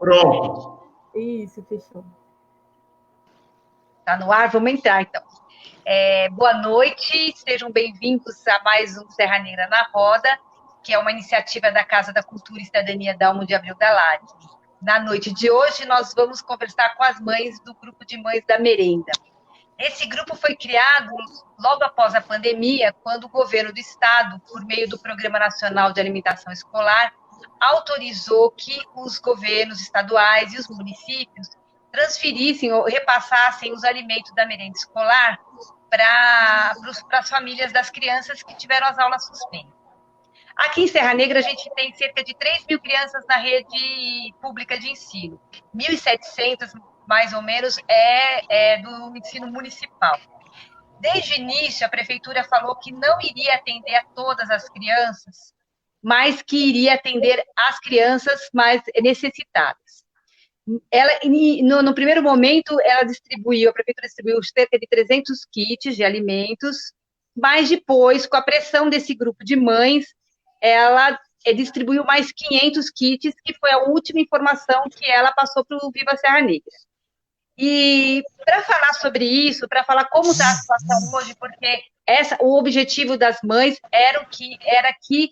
Pronto. Isso, fechou. Tá no ar? Vamos entrar, então. Boa noite, sejam bem-vindos a mais um Serra Negra na Roda, que é uma iniciativa da Casa da Cultura e Cidadania Dalmo de Abreu da Lage. Na noite de hoje, nós vamos conversar com as mães do grupo de mães da merenda. Esse grupo foi criado logo após a pandemia, quando o governo do estado, por meio do Programa Nacional de Alimentação Escolar, autorizou que os governos estaduais e os municípios transferissem ou repassassem os alimentos da merenda escolar para as famílias das crianças que tiveram as aulas suspensas. Aqui em Serra Negra, a gente tem cerca de 3 mil crianças na rede pública de ensino. 1.700, mais ou menos, do ensino municipal. Desde o início, a prefeitura falou que não iria atender a todas as crianças, mas que iria atender as crianças mais necessitadas. No primeiro momento, a prefeitura distribuiu cerca de 300 kits de alimentos, mas depois, com a pressão desse grupo de mães, ela distribuiu mais 500 kits, que foi a última informação que ela passou para o Viva Serra Negra. E para falar sobre isso, para falar como está a situação hoje, porque o objetivo das mães era que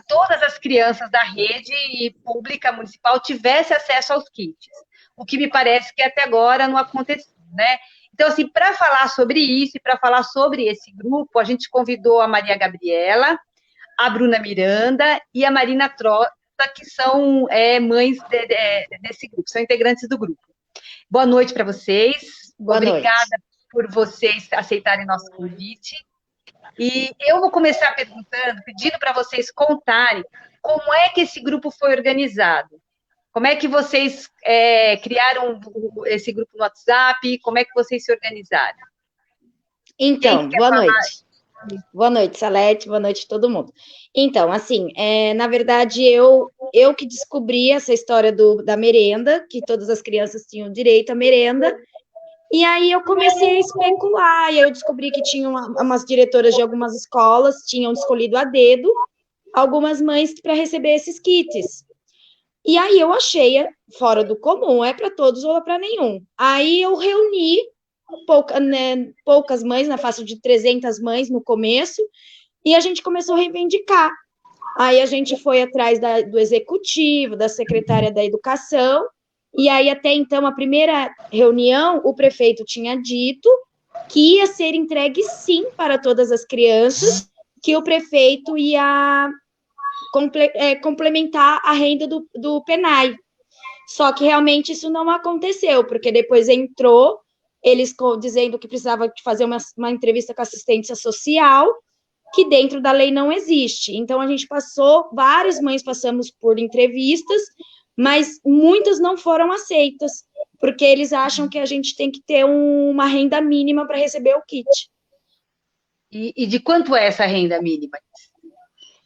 todas as crianças da rede pública municipal tivessem acesso aos kits, o que me parece que até agora não aconteceu, né? Então, assim, para falar sobre isso e para falar sobre esse grupo, a gente convidou a Maria Gabriela, a Bruna Miranda e a Marina Trota, que são mães desse grupo, são integrantes do grupo. Boa noite para vocês. Obrigada por vocês aceitarem nosso convite. E eu vou começar pedindo para vocês contarem como é que esse grupo foi organizado. Como é que vocês criaram esse grupo no WhatsApp? Como é que vocês se organizaram? Então, boa noite. Boa noite, Salete, boa noite a todo mundo. Então, assim, na verdade, eu que descobri essa história da merenda, que todas as crianças tinham direito à merenda, e aí eu comecei a especular, e eu descobri que tinha umas diretoras de algumas escolas, tinham escolhido a dedo algumas mães para receber esses kits. E aí eu achei fora do comum, é para todos ou para nenhum. Aí eu reuni poucas mães, na faixa de 300 mães no começo, e a gente começou a reivindicar. Aí a gente foi atrás do executivo, da secretária da educação, e aí até então, a primeira reunião, o prefeito tinha dito que ia ser entregue sim para todas as crianças, que o prefeito ia complementar a renda do PENAI. Só que realmente isso não aconteceu, porque depois entrou eles dizendo que precisava de fazer uma entrevista com a assistência social, que dentro da lei não existe. Então, a gente várias mães passamos por entrevistas, mas muitas não foram aceitas, porque eles acham que a gente tem que ter uma renda mínima para receber o kit. E de quanto é essa renda mínima?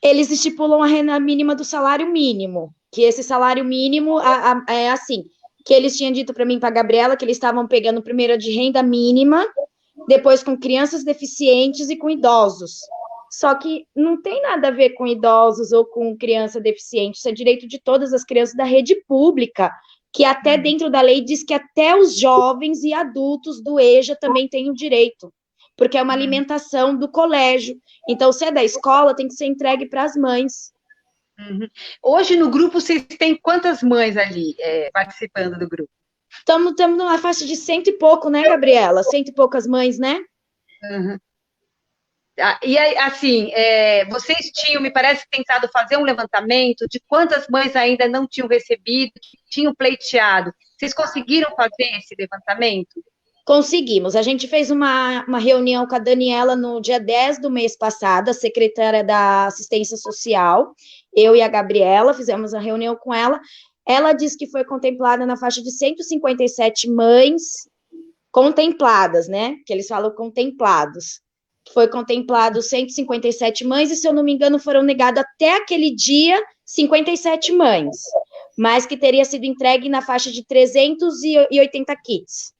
Eles estipulam a renda mínima do salário mínimo, que esse salário mínimo é assim, que eles tinham dito para mim, para a Gabriela, que eles estavam pegando primeiro de renda mínima, depois com crianças deficientes e com idosos. Só que não tem nada a ver com idosos ou com criança deficiente, isso é direito de todas as crianças da rede pública, que até dentro da lei diz que até os jovens e adultos do EJA também têm o direito, porque é uma alimentação do colégio. Então, se é da escola, tem que ser entregue para as mães. Uhum. Hoje, no grupo, vocês têm quantas mães ali participando do grupo? Estamos numa faixa de 100 e pouco, né, Gabriela? 100 e poucas mães, né? Uhum. E aí, assim, vocês tinham, me parece, tentado fazer um levantamento de quantas mães ainda não tinham recebido, que tinham pleiteado. Vocês conseguiram fazer esse levantamento? Conseguimos. A gente fez uma reunião com a Daniela no dia 10 do mês passado, a secretária da Assistência Social. Eu e a Gabriela fizemos a reunião com ela. Ela disse que foi contemplada na faixa de 157 mães contempladas, né? Que eles falam contemplados. Foi contemplado 157 mães, e se eu não me engano, foram negadas até aquele dia 57 mães, mas que teria sido entregue na faixa de 380 kits.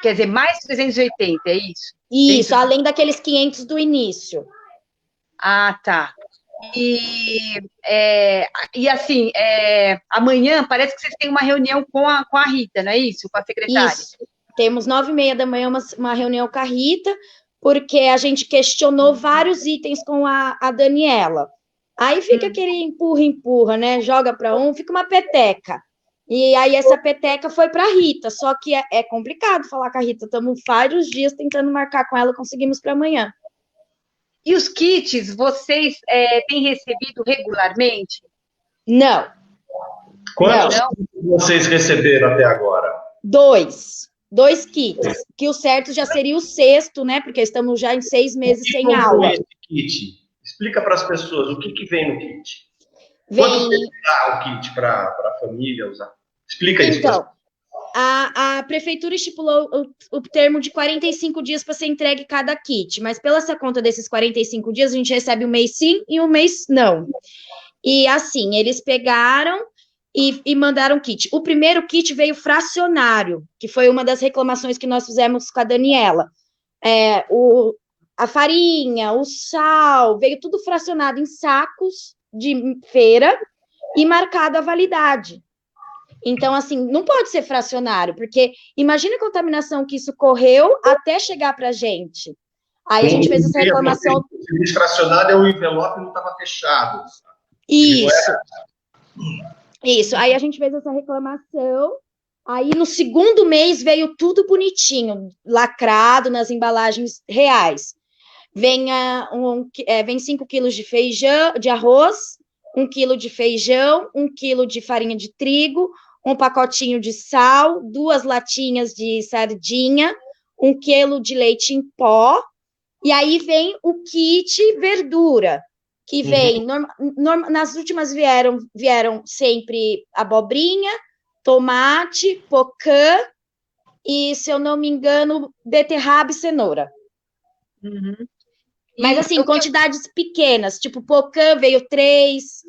Quer dizer, mais 380, é isso? Isso, além daqueles 500 do início. Ah, tá. E assim, amanhã parece que vocês têm uma reunião com a Rita, não é isso? Com a secretária. Isso. Temos 9h30 da manhã uma reunião com a Rita, porque a gente questionou vários itens com a Daniela. Aí fica aquele empurra, né? Joga para um, fica uma peteca. E aí essa peteca foi para a Rita, só que é complicado falar com a Rita. Estamos vários dias tentando marcar com ela, conseguimos para amanhã. E os kits, vocês têm recebido regularmente? Não. Quantos vocês receberam até agora? 2 kits, que o certo já seria o 6º, né? Porque estamos já em 6 meses sem aula. Esse kit? Explica para as pessoas o que vem no kit. Vem... Quanto tempo dá o kit para a família usar? Explica isso. Então, a prefeitura estipulou o termo de 45 dias para ser entregue cada kit, mas pela essa conta desses 45 dias, a gente recebe um mês sim e um mês não. E assim, eles pegaram e mandaram kit. O primeiro kit veio fracionário, que foi uma das reclamações que nós fizemos com a Daniela. A farinha, o sal, veio tudo fracionado em sacos de feira e marcado a validade. Então, assim, não pode ser fracionário, porque imagina a contaminação que isso correu até chegar para a gente. Aí a gente fez essa reclamação... Se diz fracionado, é o envelope não estava fechado. Isso. Aí a gente fez essa reclamação, aí no segundo mês veio tudo bonitinho, lacrado nas embalagens reais. Vem 5 quilos de feijão, de arroz, 1 quilo de feijão, 1 quilo de farinha de trigo, um pacotinho de sal, 2 latinhas de sardinha, 1 quilo de leite em pó, e aí vem o kit verdura, que vem, nas últimas vieram sempre abobrinha, tomate, pocã e, se eu não me engano, beterraba e cenoura. Mas, assim, quantidades pequenas, tipo, pocã veio 3,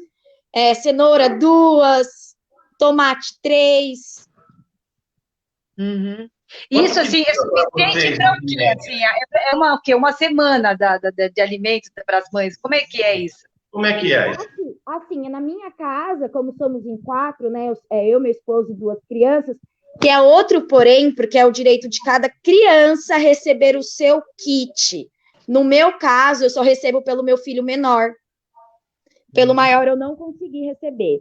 cenoura 2, tomate 3. Isso, assim, é suficiente para o quê? Assim, uma semana de alimentos para as mães. Como é que é isso? Como é que é? Assim, na minha casa, como somos em 4, né? Eu, meu esposo e 2 crianças, que é outro porém, porque é o direito de cada criança receber o seu kit. No meu caso, eu só recebo pelo meu filho menor. Pelo maior, eu não consegui receber.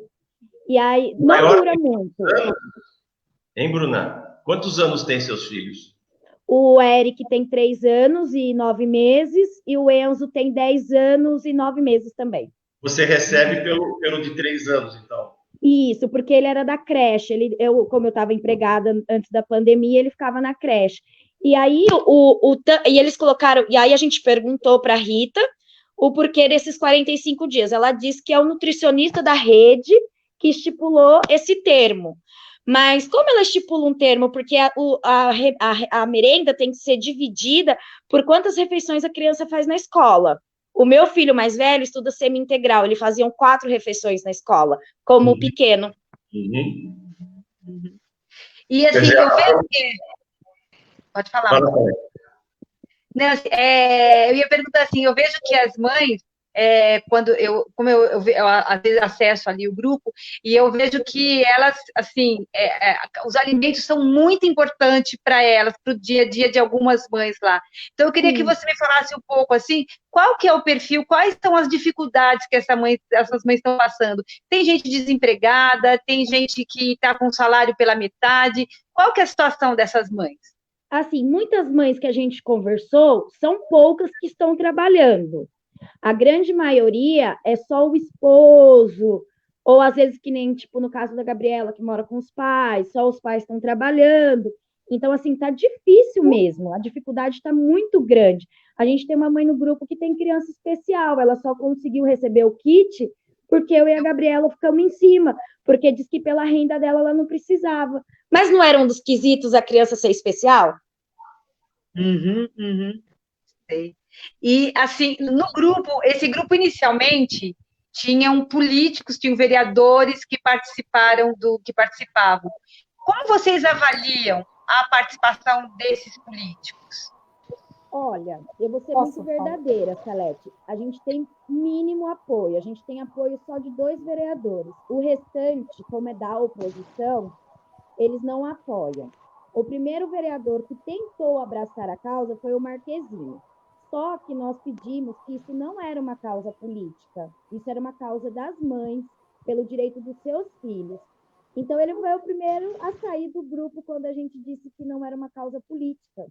E aí, não dura muito. Hein, Bruna? Quantos anos tem seus filhos? O Eric tem 3 anos e 9 meses, e o Enzo tem 10 anos e 9 meses também. Você recebe pelo de 3 anos, então? Isso, porque ele era da creche. Como eu estava empregada antes da pandemia, ele ficava na creche. E aí, e eles colocaram... E aí a gente perguntou para a Rita o porquê desses 45 dias. Ela disse que é o nutricionista da rede que estipulou esse termo. Mas como ela estipula um termo? Porque a merenda tem que ser dividida por quantas refeições a criança faz na escola. O meu filho mais velho estuda semi-integral, ele fazia 4 refeições na escola, como o pequeno. E assim, eu vejo que... Pode falar. Não, eu ia perguntar assim, eu vejo que as mães, quando eu às vezes acesso ali o grupo, e eu vejo que elas, assim, os alimentos são muito importantes para elas, para o dia a dia de algumas mães lá. Então, eu queria que você me falasse um pouco, assim, qual que é o perfil, quais são as dificuldades que essas mães estão passando? Tem gente desempregada, tem gente que está com o salário pela metade, qual que é a situação dessas mães? Assim, muitas mães que a gente conversou, são poucas que estão trabalhando. A grande maioria é só o esposo, ou às vezes que nem, tipo, no caso da Gabriela, que mora com os pais, só os pais estão trabalhando. Então, assim, tá difícil mesmo, a dificuldade está muito grande. A gente tem uma mãe no grupo que tem criança especial, ela só conseguiu receber o kit porque eu e a Gabriela ficamos em cima, porque diz que pela renda dela ela não precisava. Mas não era um dos quesitos a criança ser especial? Sei. E, assim, no grupo, esse grupo inicialmente tinham políticos, tinham vereadores que participavam. Como vocês avaliam a participação desses políticos? Olha, eu vou ser muito verdadeira, Salete. A gente tem mínimo apoio. A gente tem apoio só de 2 vereadores. O restante, como é da oposição, eles não apoiam. O primeiro vereador que tentou abraçar a causa foi o Marquezinho. Só que nós pedimos que isso não era uma causa política. Isso era uma causa das mães, pelo direito dos seus filhos. Então, ele foi o primeiro a sair do grupo quando a gente disse que não era uma causa política.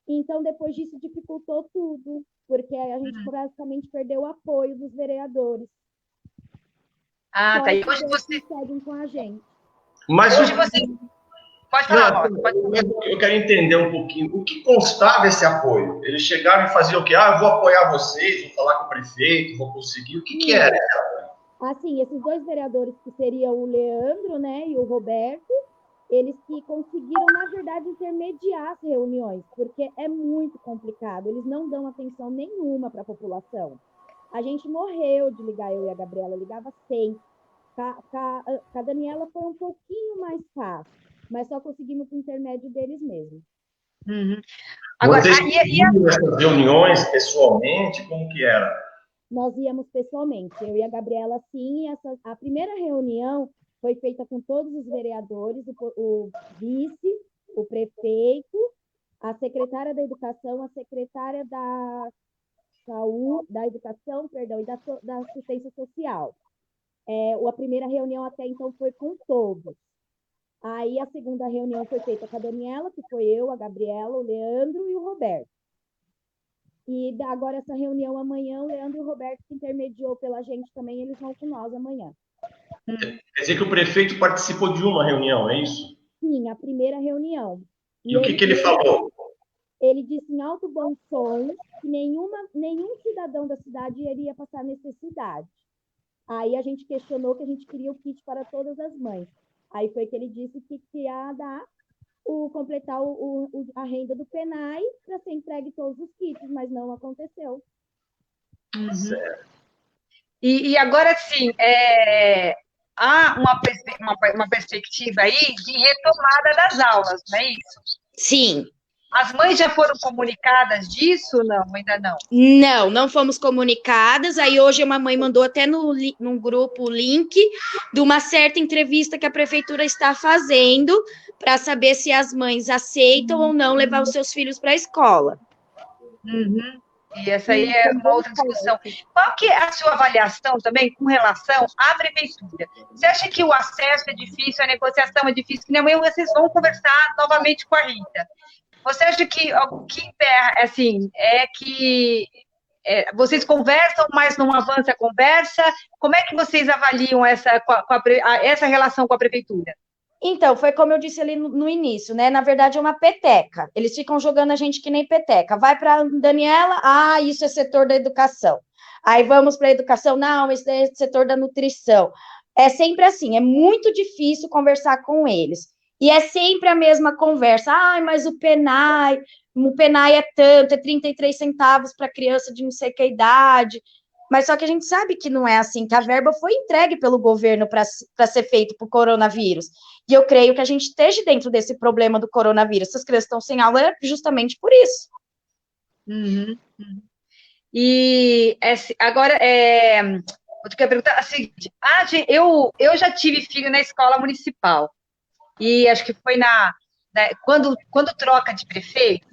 Então, depois disso, dificultou tudo, porque a gente basicamente perdeu o apoio dos vereadores. Ah, tá. E hoje você seguem com a gente. Mas hoje você pode falar, Rosa, pode falar. Eu quero entender um pouquinho o que constava esse apoio. Eles chegaram e faziam o quê? Ah, eu vou apoiar vocês, vou falar com o prefeito, vou conseguir. O que era? Assim, esses 2 vereadores, que seriam o Leandro, né, e o Roberto, eles que conseguiram, na verdade, intermediar as reuniões, porque é muito complicado, eles não dão atenção nenhuma para a população. A gente morreu de ligar, eu e a Gabriela, ligava sempre. Com a Daniela foi um pouquinho mais fácil, mas só conseguimos por intermédio deles mesmo. Uhum. Agora, vocês iam essas reuniões pessoalmente? Como que era? Nós íamos pessoalmente, eu e a Gabriela, sim. A primeira reunião foi feita com todos os vereadores, o vice, o prefeito, a secretária da Educação, a secretária da Saúde, da Educação, perdão, e da Assistência Social. A primeira reunião até então foi com todos. Aí a segunda reunião foi feita com a Daniela, que foi eu, a Gabriela, o Leandro e o Roberto. E agora essa reunião amanhã, o Leandro e o Roberto, que intermediou pela gente também, eles vão com nós amanhã. Quer dizer que o prefeito participou de uma reunião, é isso? Sim, a primeira reunião. E o que ele falou? Ele disse em alto bom som que nenhum cidadão da cidade iria passar necessidade. Aí a gente questionou que a gente queria o kit para todas as mães. Aí foi que ele disse que ia dar completar a renda do PENAI para ser entregue todos os kits, mas não aconteceu. Certo. E agora, sim, há uma perspectiva aí de retomada das aulas, não é isso? Sim. As mães já foram comunicadas disso? Não, ainda não. Não fomos comunicadas. Aí hoje uma mãe mandou até num grupo o link de uma certa entrevista que a prefeitura está fazendo para saber se as mães aceitam ou não levar os seus filhos para a escola. Uhum. E essa aí é uma outra discussão. Qual que é a sua avaliação também com relação à prefeitura? Você acha que o acesso é difícil, a negociação é difícil? Que amanhã vocês vão conversar novamente com a Rita. Você acha que o que assim, é que vocês conversam, mas não avança a conversa? Como é que vocês avaliam essa relação com a prefeitura? Então, foi como eu disse ali no início, né? Na verdade, é uma peteca. Eles ficam jogando a gente que nem peteca. Vai para Daniela, isso é setor da educação. Aí vamos para a educação, não, esse é setor da nutrição. É sempre assim, é muito difícil conversar com eles. E é sempre a mesma conversa. Mas o PENAI é tanto, é 33 centavos para criança de não sei que idade. Mas só que a gente sabe que não é assim, que a verba foi entregue pelo governo para ser feito para o coronavírus. E eu creio que a gente esteja dentro desse problema do coronavírus. Essas crianças estão sem aula justamente por isso. Uhum. E agora, eu quero perguntar a seguinte, eu já tive filho na escola municipal. E acho que foi quando troca de prefeito,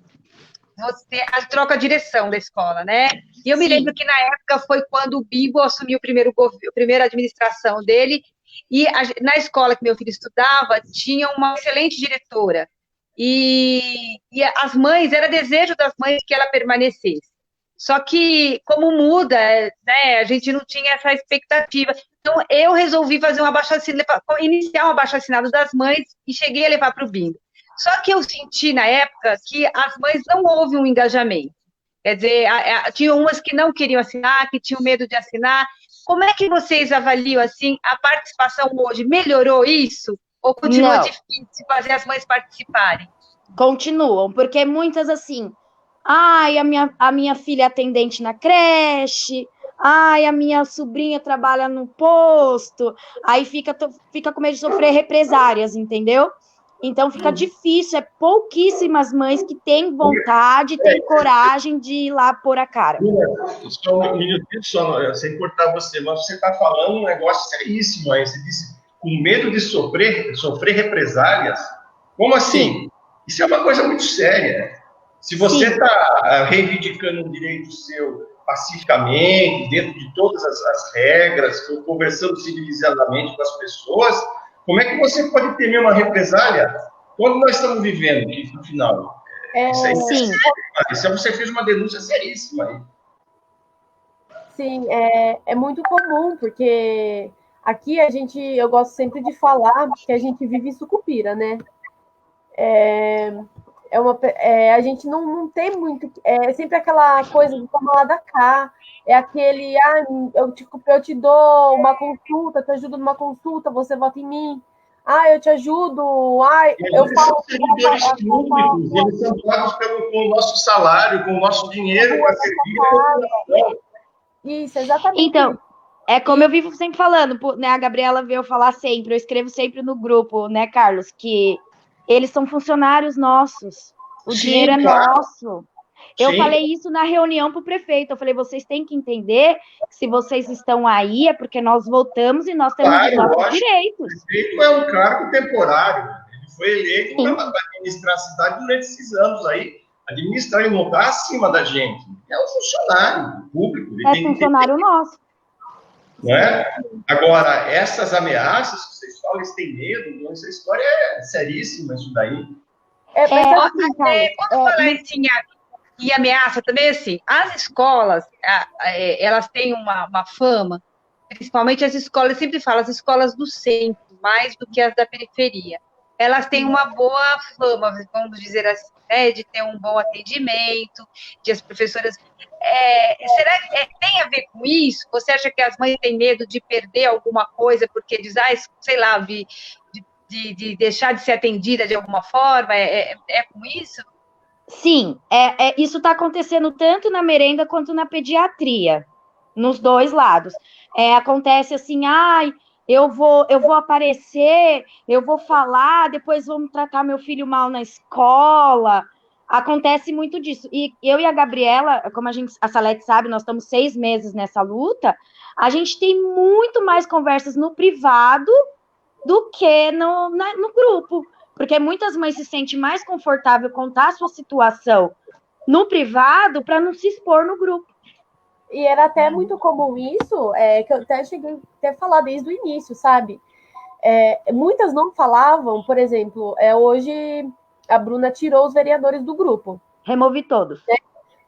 troca a direção da escola, né? E eu me lembro que na época foi quando o Bibo assumiu a primeira administração dele, e na escola que meu filho estudava, tinha uma excelente diretora. E as mães, era desejo das mães que ela permanecesse. Só que, como muda, né, a gente não tinha essa expectativa. Então, eu resolvi fazer iniciar um abaixo-assinado das mães e cheguei a levar para o bingo. Só que eu senti, na época, que as mães não houve um engajamento. Quer dizer, tinha umas que não queriam assinar, que tinham medo de assinar. Como é que vocês avaliam, assim, a participação hoje? Melhorou isso? Ou continua difícil fazer as mães participarem? Continuam, porque muitas, assim... a minha filha é atendente na creche, a minha sobrinha trabalha no posto, aí fica com medo de sofrer represárias, entendeu? Então fica difícil, é pouquíssimas mães que têm vontade, têm coragem de ir lá pôr a cara. Só um minutinho, sem cortar você, mas você está falando um negócio seríssimo aí. Você disse, com medo de sofrer represálias. Como assim? Sim. Isso é uma coisa muito séria. Se você está reivindicando um direito seu pacificamente, dentro de todas as regras, conversando civilizadamente com as pessoas, como é que você pode temer uma represália quando nós estamos vivendo aqui, no final? Isso aí é sério, isso você fez uma denúncia seríssima aí. Sim, é muito comum, porque aqui eu gosto sempre de falar que a gente vive Sucupira, né? A gente não tem muito, é sempre aquela coisa de tomar lá da cá, é aquele, eu te dou uma consulta, te ajudo numa consulta, você vota em mim, eu te ajudo, eu falo... Servidores públicos, eles são pagos com o nosso salário, com o nosso dinheiro para servir. Isso, exatamente. Então, é como eu vivo sempre falando, né? A Gabriela veio falar sempre, eu escrevo sempre no grupo, né, Carlos, que eles são funcionários nossos. O dinheiro é nosso. Eu falei isso na reunião para o prefeito. Eu falei, vocês têm que entender que se vocês estão aí é porque nós votamos e nós temos os nossos direitos. O prefeito é um cargo temporário. Ele foi eleito para administrar a cidade durante esses anos aí. Administrar e não está acima da gente. É um funcionário público. É funcionário nosso. Não é? Agora, essas ameaças que vocês falam, eles têm medo, essa história é seríssima, isso daí. Quando falar assim, e ameaça também, assim, as escolas, elas têm uma fama, principalmente as escolas, sempre falo, as escolas do centro, mais do que as da periferia. Elas têm uma boa fama, vamos dizer assim, né, de ter um bom atendimento, de as professoras... será que tem a ver com isso? Você acha que as mães têm medo de perder alguma coisa porque diz, sei lá, de deixar de ser atendida de alguma forma? É com isso? Sim, isso está acontecendo tanto na merenda quanto na pediatria, nos dois lados. Acontece assim, eu vou aparecer, eu vou falar, depois vão tratar meu filho mal na escola. Acontece muito disso. E eu e a Gabriela, como a Salete sabe, nós estamos 6 meses nessa luta, a gente tem muito mais conversas no privado do que no grupo. Porque muitas mães se sentem mais confortável contar a sua situação no privado para não se expor no grupo. E era até muito comum isso, que eu até cheguei a falar desde o início, sabe? Muitas não falavam, por exemplo, hoje a Bruna tirou os vereadores do grupo. Removi todos. Né?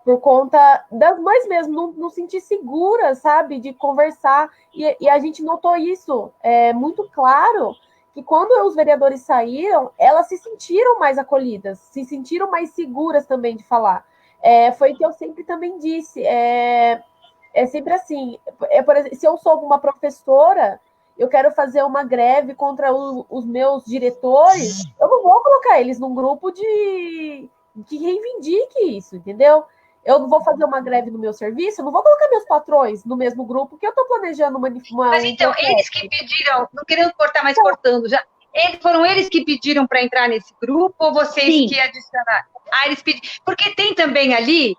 Por conta das mães mesmo, não sentir segura, sabe? De conversar. E a gente notou isso muito claro, que quando os vereadores saíram, elas se sentiram mais acolhidas, se sentiram mais seguras também de falar. Foi o que eu sempre também disse. É sempre assim. Por exemplo, se eu sou uma professora, eu quero fazer uma greve contra os meus diretores, eu não vou colocar eles num grupo que reivindique isso, entendeu? Eu não vou fazer uma greve no meu serviço, eu não vou colocar meus patrões no mesmo grupo que eu estou planejando uma... Mas então, eles que pediram, não querendo cortar, mas cortando já, foram eles que pediram para entrar nesse grupo ou vocês que adicionaram? Eles pediram. Porque tem também ali,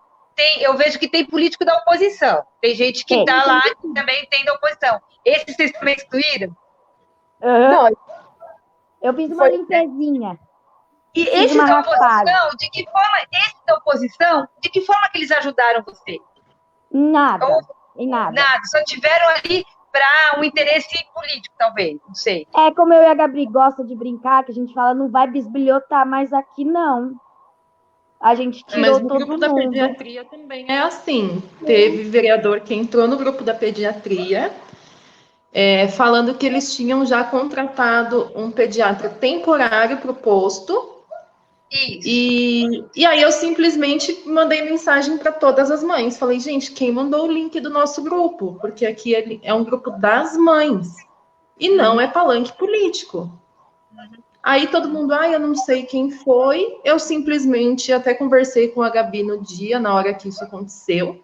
eu vejo que tem político da oposição, tem gente que está lá que também tem da oposição. Esses vocês também excluíram? Não, eu fiz uma limpezinha. E esses da oposição, de que forma que eles ajudaram você? Nada, em nada. Nada, só tiveram ali para um interesse político, talvez, não sei. Como eu e a Gabri gosta de brincar, que a gente fala, não vai bisbilhotar mais aqui, não. A gente tirou todo mundo. Mas no grupo da pediatria também é assim. Teve vereador que entrou no grupo da pediatria, falando que eles tinham já contratado um pediatra temporário para o posto. Isso. E aí eu simplesmente mandei mensagem para todas as mães. Falei, gente, quem mandou o link do nosso grupo? Porque aqui é um grupo das mães. E não é palanque político. Aí todo mundo, eu não sei quem foi. Eu simplesmente até conversei com a Gabi no dia, na hora que isso aconteceu.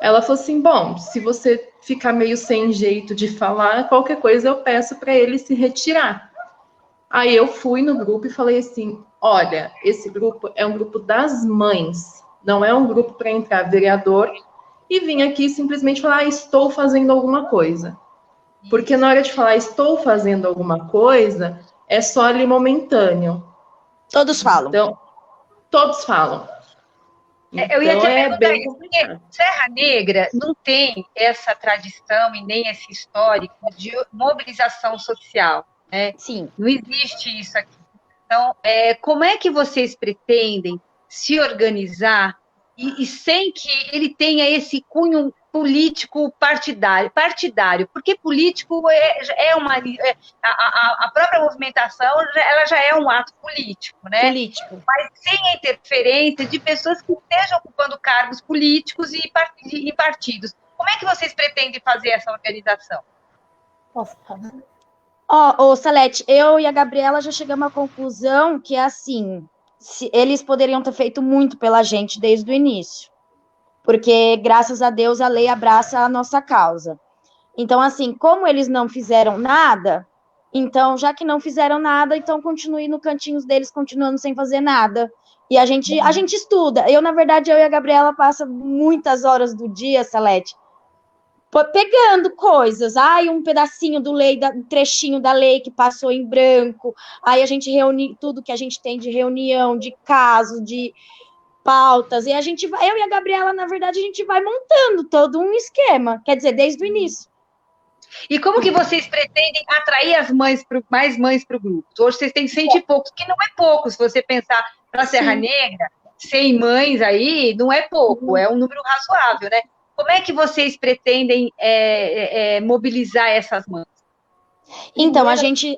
Ela falou assim, bom, se você ficar meio sem jeito de falar, qualquer coisa eu peço para ele se retirar. Aí eu fui no grupo e falei assim, olha, esse grupo é um grupo das mães, não é um grupo para entrar vereador e vim aqui simplesmente falar, estou fazendo alguma coisa. Porque na hora de falar estou fazendo alguma coisa, é só ali momentâneo. Todos falam. Então, todos falam. Eu ia te perguntar bem isso, porque Serra Negra não tem essa tradição e nem esse histórico de mobilização social, né? Sim. Não existe isso aqui. Então, como é que vocês pretendem se organizar e sem que ele tenha esse cunho político partidário, porque político a própria movimentação ela já é um ato político, né? Político. Mas sem a interferência de pessoas que estejam ocupando cargos políticos e partidos. Como é que vocês pretendem fazer essa organização? Posso falar? Salete, eu e a Gabriela já chegamos à conclusão que é assim, eles poderiam ter feito muito pela gente desde o início, porque, graças a Deus, a lei abraça a nossa causa. Então, assim, como eles não fizeram nada, então, já que não fizeram nada, então continue no cantinho deles, continuando sem fazer nada. E a gente estuda. Na verdade, eu e a Gabriela passa muitas horas do dia, Salete, pegando coisas, um pedacinho um trechinho da lei que passou em branco, aí a gente reúne tudo que a gente tem de reunião, de casos, de pautas, e eu e a Gabriela, na verdade, a gente vai montando todo um esquema, quer dizer, desde o início. E como que vocês pretendem atrair mais mães para o grupo? Hoje vocês têm 100 e poucos, que não é pouco, se você pensar para a Serra Negra, 100 mães aí não é pouco, é um número razoável, né? Como é que vocês pretendem mobilizar essas mães? Então, a gente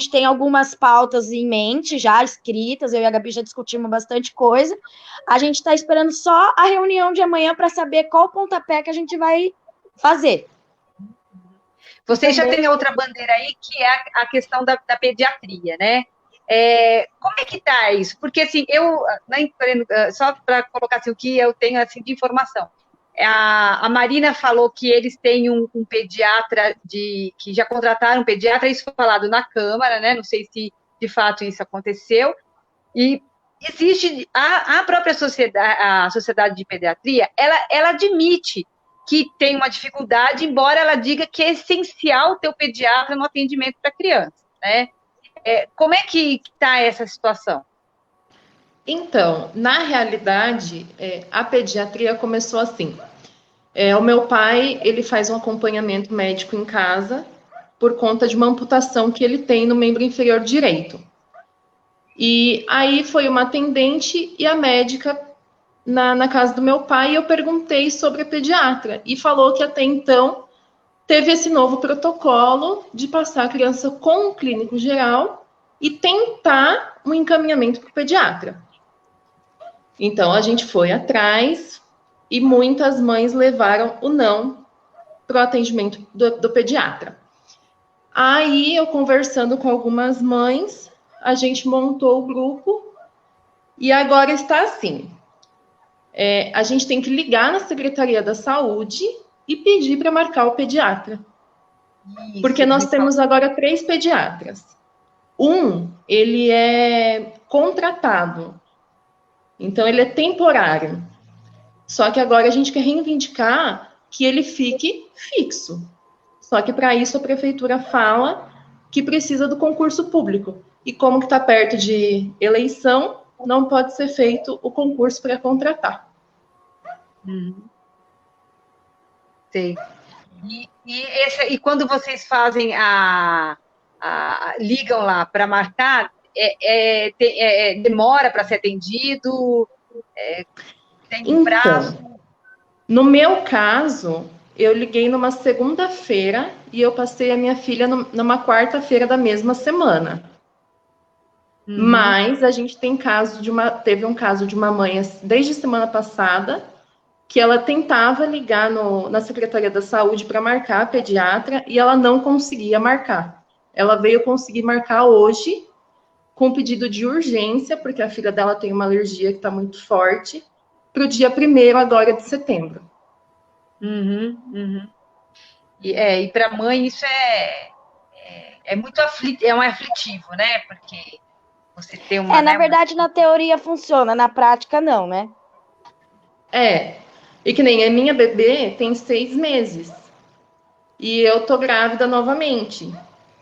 tem algumas pautas em mente, já escritas, eu e a Gabi já discutimos bastante coisa. A gente está esperando só a reunião de amanhã para saber qual pontapé que a gente vai fazer. Vocês já têm outra bandeira aí, que é a questão da pediatria, né? Como é que está isso? Porque, assim, só para colocar assim, o que eu tenho assim, de informação, a Marina falou que eles têm um pediatra, que já contrataram um pediatra, isso foi falado na Câmara, né? Não sei se de fato isso aconteceu, e existe a própria sociedade de pediatria, ela admite que tem uma dificuldade, embora ela diga que é essencial ter o pediatra no atendimento para criança, né? Como é que está essa situação? Então, na realidade, a pediatria começou assim. O meu pai, ele faz um acompanhamento médico em casa por conta de uma amputação que ele tem no membro inferior direito. E aí foi uma atendente e a médica na casa do meu pai, e eu perguntei sobre a pediatra, e falou que até então teve esse novo protocolo de passar a criança com o clínico geral e tentar um encaminhamento para o pediatra. Então, a gente foi atrás e muitas mães levaram o não para o atendimento do pediatra. Aí, eu conversando com algumas mães, a gente montou o grupo e agora está assim. A gente tem que ligar na Secretaria da Saúde e pedir para marcar o pediatra. Isso, porque nós temos agora 3 pediatras. Ele é contratado. Então, ele é temporário. Só que agora a gente quer reivindicar que ele fique fixo. Só que, para isso, a prefeitura fala que precisa do concurso público. E como que está perto de eleição, não pode ser feito o concurso para contratar. Sei. E quando vocês fazem ligam lá para marcar, demora para ser atendido? Tem prazo? Então, no meu caso, eu liguei numa segunda-feira e eu passei a minha filha numa quarta-feira da mesma semana. Mas a gente teve um caso de uma mãe desde semana passada que ela tentava ligar na Secretaria da Saúde para marcar a pediatra e ela não conseguia marcar. Ela veio conseguir marcar hoje com pedido de urgência, porque a filha dela tem uma alergia que está muito forte, para o dia 1º agora de setembro. E para a mãe isso é um aflitivo, né? Porque você tem uma... na verdade, na teoria funciona, na prática não, né? E que nem a minha bebê tem 6 meses. E eu tô grávida novamente.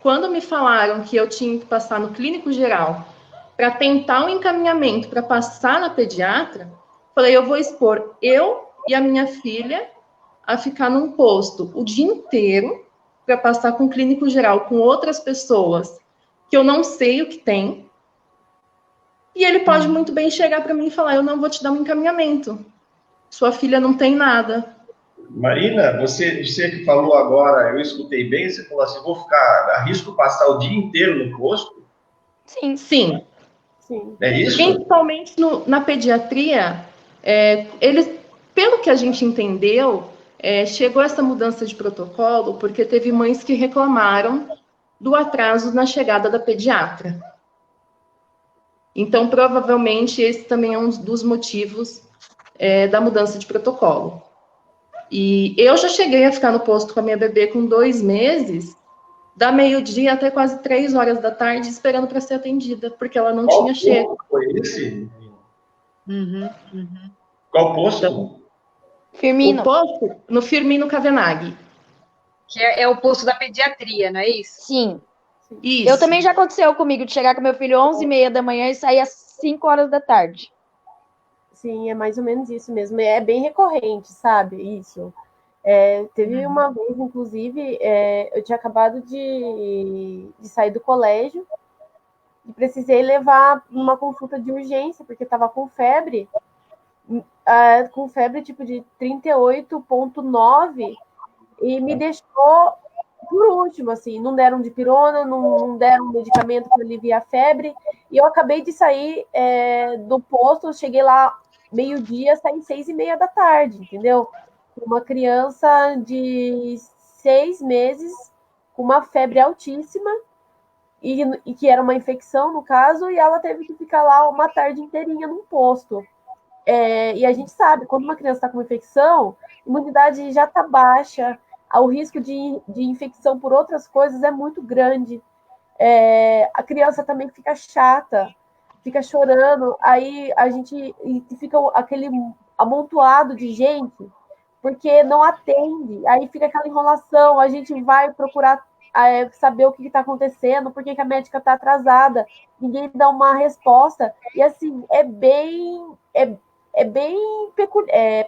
Quando me falaram que eu tinha que passar no clínico geral para tentar um encaminhamento para passar na pediatra, falei, eu vou expor eu e a minha filha a ficar num posto o dia inteiro para passar com o clínico geral com outras pessoas que eu não sei o que tem. E ele pode muito bem chegar para mim e falar, eu não vou te dar um encaminhamento. Sua filha não tem nada. Marina, você que falou agora, eu escutei bem, você falou assim, arrisco passar o dia inteiro no posto? Sim. Sim. É isso? Principalmente na pediatria, eles, pelo que a gente entendeu, chegou essa mudança de protocolo porque teve mães que reclamaram do atraso na chegada da pediatra. Então, provavelmente, esse também é um dos motivos da mudança de protocolo. E eu já cheguei a ficar no posto com a minha bebê com 2 meses, da meio-dia até quase 3 horas da tarde, esperando para ser atendida, porque ela não tinha chego. Qual foi esse? Qual posto? Então, Firmino. O posto no Firmino Cavenaghi. Que é o posto da pediatria, não é isso? Sim. Isso. Eu também já aconteceu comigo, de chegar com meu filho 11h30 da manhã e sair às 5 horas da tarde. Sim, é mais ou menos isso mesmo. É bem recorrente, sabe? Isso. Teve uma vez, inclusive, eu tinha acabado de sair do colégio e precisei levar uma consulta de urgência, porque estava com febre tipo de 38,9 e me deixou por último, assim, não deram dipirona, não deram medicamento para aliviar a febre, e eu acabei de sair do posto, cheguei lá meio-dia, saí 6h30 da tarde, entendeu? Uma criança de 6 meses, com uma febre altíssima, e que era uma infecção, no caso, e ela teve que ficar lá uma tarde inteirinha num posto. E a gente sabe, quando uma criança está com infecção, a imunidade já está baixa, o risco de infecção por outras coisas é muito grande. A criança também fica chata, fica chorando, aí a gente fica aquele amontoado de gente, porque não atende, aí fica aquela enrolação, a gente vai procurar saber o que está acontecendo, por que a médica está atrasada, ninguém dá uma resposta, e assim, é bem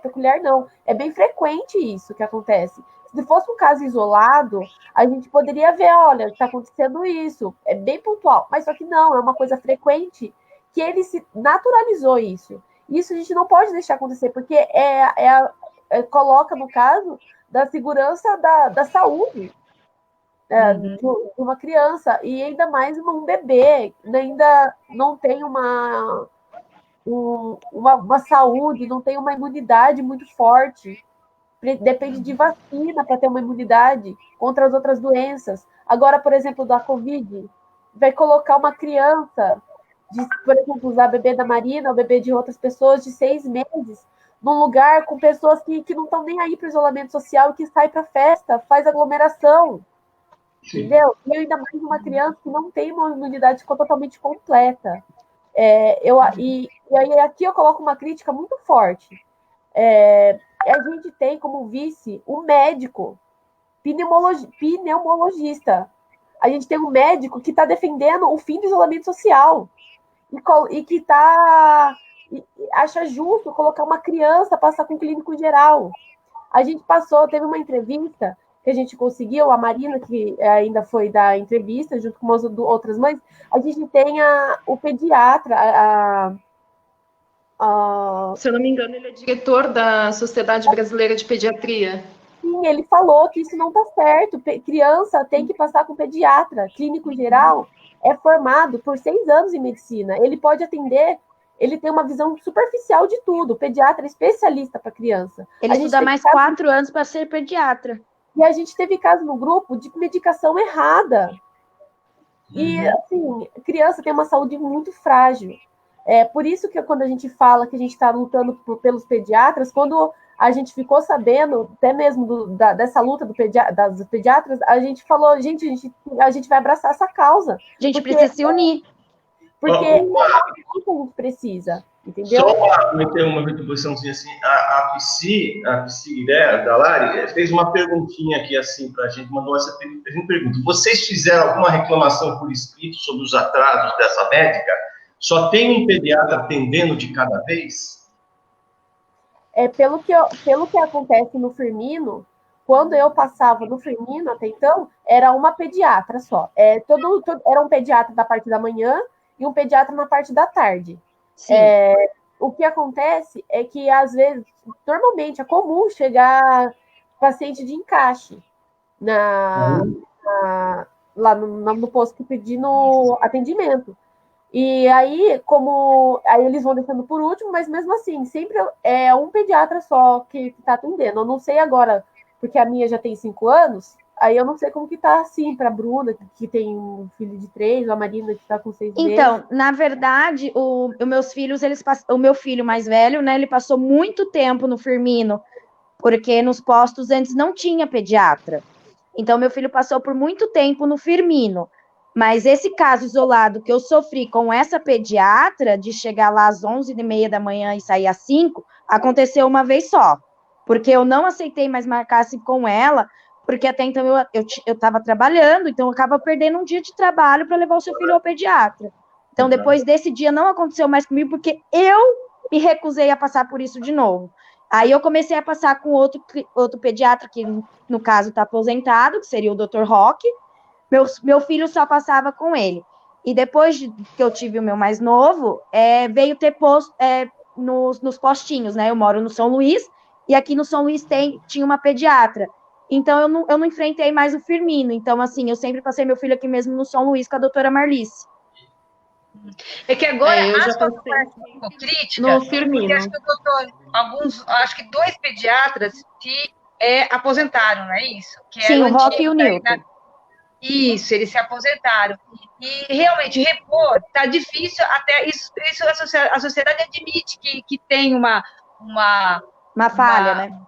peculiar, não, é bem frequente isso que acontece. Se fosse um caso isolado, a gente poderia ver, olha, está acontecendo isso, é bem pontual, mas só que não, é uma coisa frequente que ele se naturalizou isso. Isso a gente não pode deixar acontecer, porque coloca, no caso, da segurança da saúde de uma criança, e ainda mais um bebê, ainda não tem uma saúde, não tem uma imunidade muito forte, depende de vacina para ter uma imunidade contra as outras doenças. Agora, por exemplo, da Covid, vai colocar uma criança, por exemplo, usar bebê da Marina, ou bebê de outras pessoas de 6 meses, num lugar com pessoas que não estão nem aí para o isolamento social, que sai para festa, faz aglomeração. Sim. Entendeu? E ainda mais uma criança que não tem uma imunidade totalmente completa. E aí aqui eu coloco uma crítica muito forte. A gente tem como vice um médico pneumologista. A gente tem um médico que está defendendo o fim do isolamento social e que acha justo colocar uma criança passar com clínico geral. A gente teve uma entrevista que a gente conseguiu, a Marina, que ainda foi dar entrevista, junto com umas outras mães, a gente tem o pediatra, se eu não me engano, ele é diretor da Sociedade Brasileira de Pediatria. Sim, ele falou que isso não está certo. Criança tem que passar com pediatra. Clínico geral é formado por 6 anos em medicina. Ele pode atender, ele tem uma visão superficial de tudo. O pediatra é especialista para criança. Ele estuda mais 4 anos para ser pediatra. E a gente teve caso no grupo de medicação errada. E, assim, criança tem uma saúde muito frágil. Por isso que quando a gente fala que a gente está lutando pelos pediatras, quando a gente ficou sabendo, até mesmo dessa luta das pediatras, a gente falou, a gente vai abraçar essa causa. A gente precisa se unir. Porque é o que a gente precisa, entendeu? Só uma retribuiçãozinha assim, a Psy, né, da Lari, fez uma perguntinha aqui assim para a gente, mandou essa pergunta. Vocês fizeram alguma reclamação por escrito sobre os atrasos dessa médica? Só tem um pediatra atendendo de cada vez? Pelo que acontece no Firmino, quando eu passava no Firmino até então, era uma pediatra só. Era um pediatra da parte da manhã e um pediatra na parte da tarde. O que acontece é que, às vezes, normalmente é comum chegar paciente de encaixe lá no posto pedindo atendimento. E aí, aí eles vão descendo por último, mas mesmo assim, sempre é um pediatra só que está atendendo. Eu não sei agora, porque a minha já tem 5 anos, aí eu não sei como que tá assim para a Bruna, que tem um filho de 3, a Marina, que está com 6 meses. Então, na verdade, os meus filhos, o meu filho mais velho, né, ele passou muito tempo no Firmino, porque nos postos antes não tinha pediatra. Então, meu filho passou por muito tempo no Firmino. Mas esse caso isolado que eu sofri com essa pediatra, de chegar lá às 11h30 da manhã e sair às 5, aconteceu uma vez só. Porque eu não aceitei mais marcar-se com ela, porque até então eu estava trabalhando, então eu acaba perdendo um dia de trabalho para levar o seu filho ao pediatra. Então, depois desse dia, não aconteceu mais comigo, porque eu me recusei a passar por isso de novo. Aí eu comecei a passar com outro pediatra, que no caso está aposentado, que seria o Dr. Roque. Meu filho só passava com ele. E depois que eu tive o meu mais novo, veio ter posto nos postinhos, né? Eu moro no São Luís, e aqui no São Luís tinha uma pediatra. Então, eu não enfrentei mais o Firmino. Então, assim, eu sempre passei meu filho aqui mesmo no São Luís com a doutora Marlice. É que agora eu já passei crítica, no Firmino. Acho que 2 pediatras se aposentaram, não é isso? Sim, o Roque e o Newton. Isso, eles se aposentaram. E realmente repor está difícil, até isso a sociedade admite que tem uma falha, né?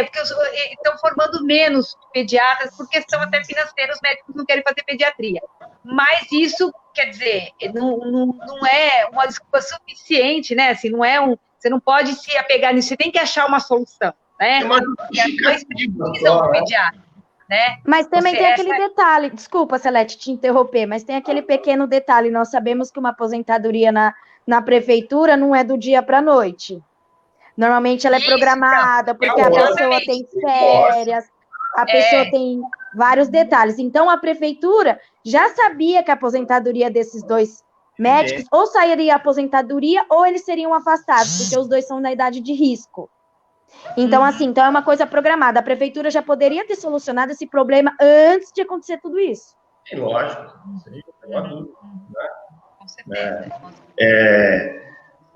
Porque estão formando menos pediatras por questão até financeira, os médicos não querem fazer pediatria. Mas isso, quer dizer, não é uma desculpa suficiente, né? Assim, você não pode se apegar nisso, você tem que achar uma solução, né? E as duas precisam do pediatra. Né? Mas também tem aquele detalhe, desculpa, Celeste, te interromper, mas tem aquele pequeno detalhe, nós sabemos que uma aposentadoria na prefeitura não é do dia para a noite. Normalmente ela é programada, porque a pessoa tem férias, a pessoa tem vários detalhes. Então, a prefeitura já sabia que a aposentadoria desses 2 médicos ou sairia a aposentadoria ou eles seriam afastados, porque os 2 são na idade de risco. Então, assim, é uma coisa programada. A prefeitura já poderia ter solucionado esse problema antes de acontecer tudo isso. É lógico, sim, não há dúvida. Com certeza.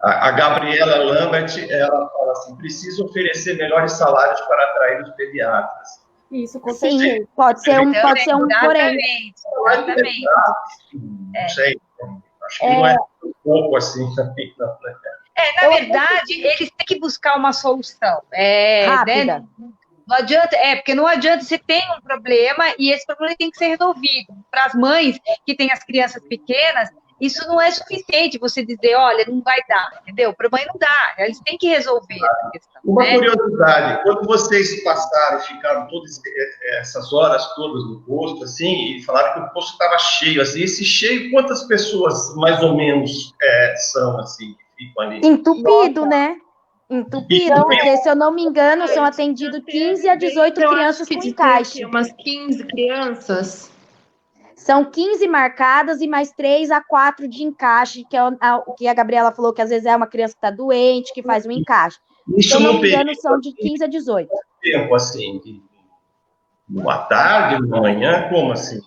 A Gabriela Lambert, ela fala assim, precisa oferecer melhores salários para atrair os pediatras. Isso, com certeza. Sim, pode ser um porém. Exatamente. Não sei, acho que não é um pouco assim também, não, né? Na verdade, eles têm que buscar uma solução. Rápida. Né? Não adianta, porque não adianta, você tem um problema e esse problema tem que ser resolvido. Para as mães que têm as crianças pequenas, isso não é suficiente você dizer, olha, não vai dar, entendeu? Para a mãe não dá, eles têm que resolver essa questão. Uma curiosidade, quando vocês passaram, ficaram todas essas horas todas no posto, assim, e falaram que o posto estava cheio, assim, esse cheio, quantas pessoas mais ou menos são, assim? Entupido, né? Entupido, porque se eu não me engano, são atendidos 15 a 18 crianças com encaixe. Umas 15 crianças. São 15 marcadas e mais 3 a 4 de encaixe, que é o que a Gabriela falou, que às vezes é uma criança que está doente, que faz um encaixe. Se eu não me engano, são de 15 a 18. Tempo assim, uma tarde, uma manhã, como assim?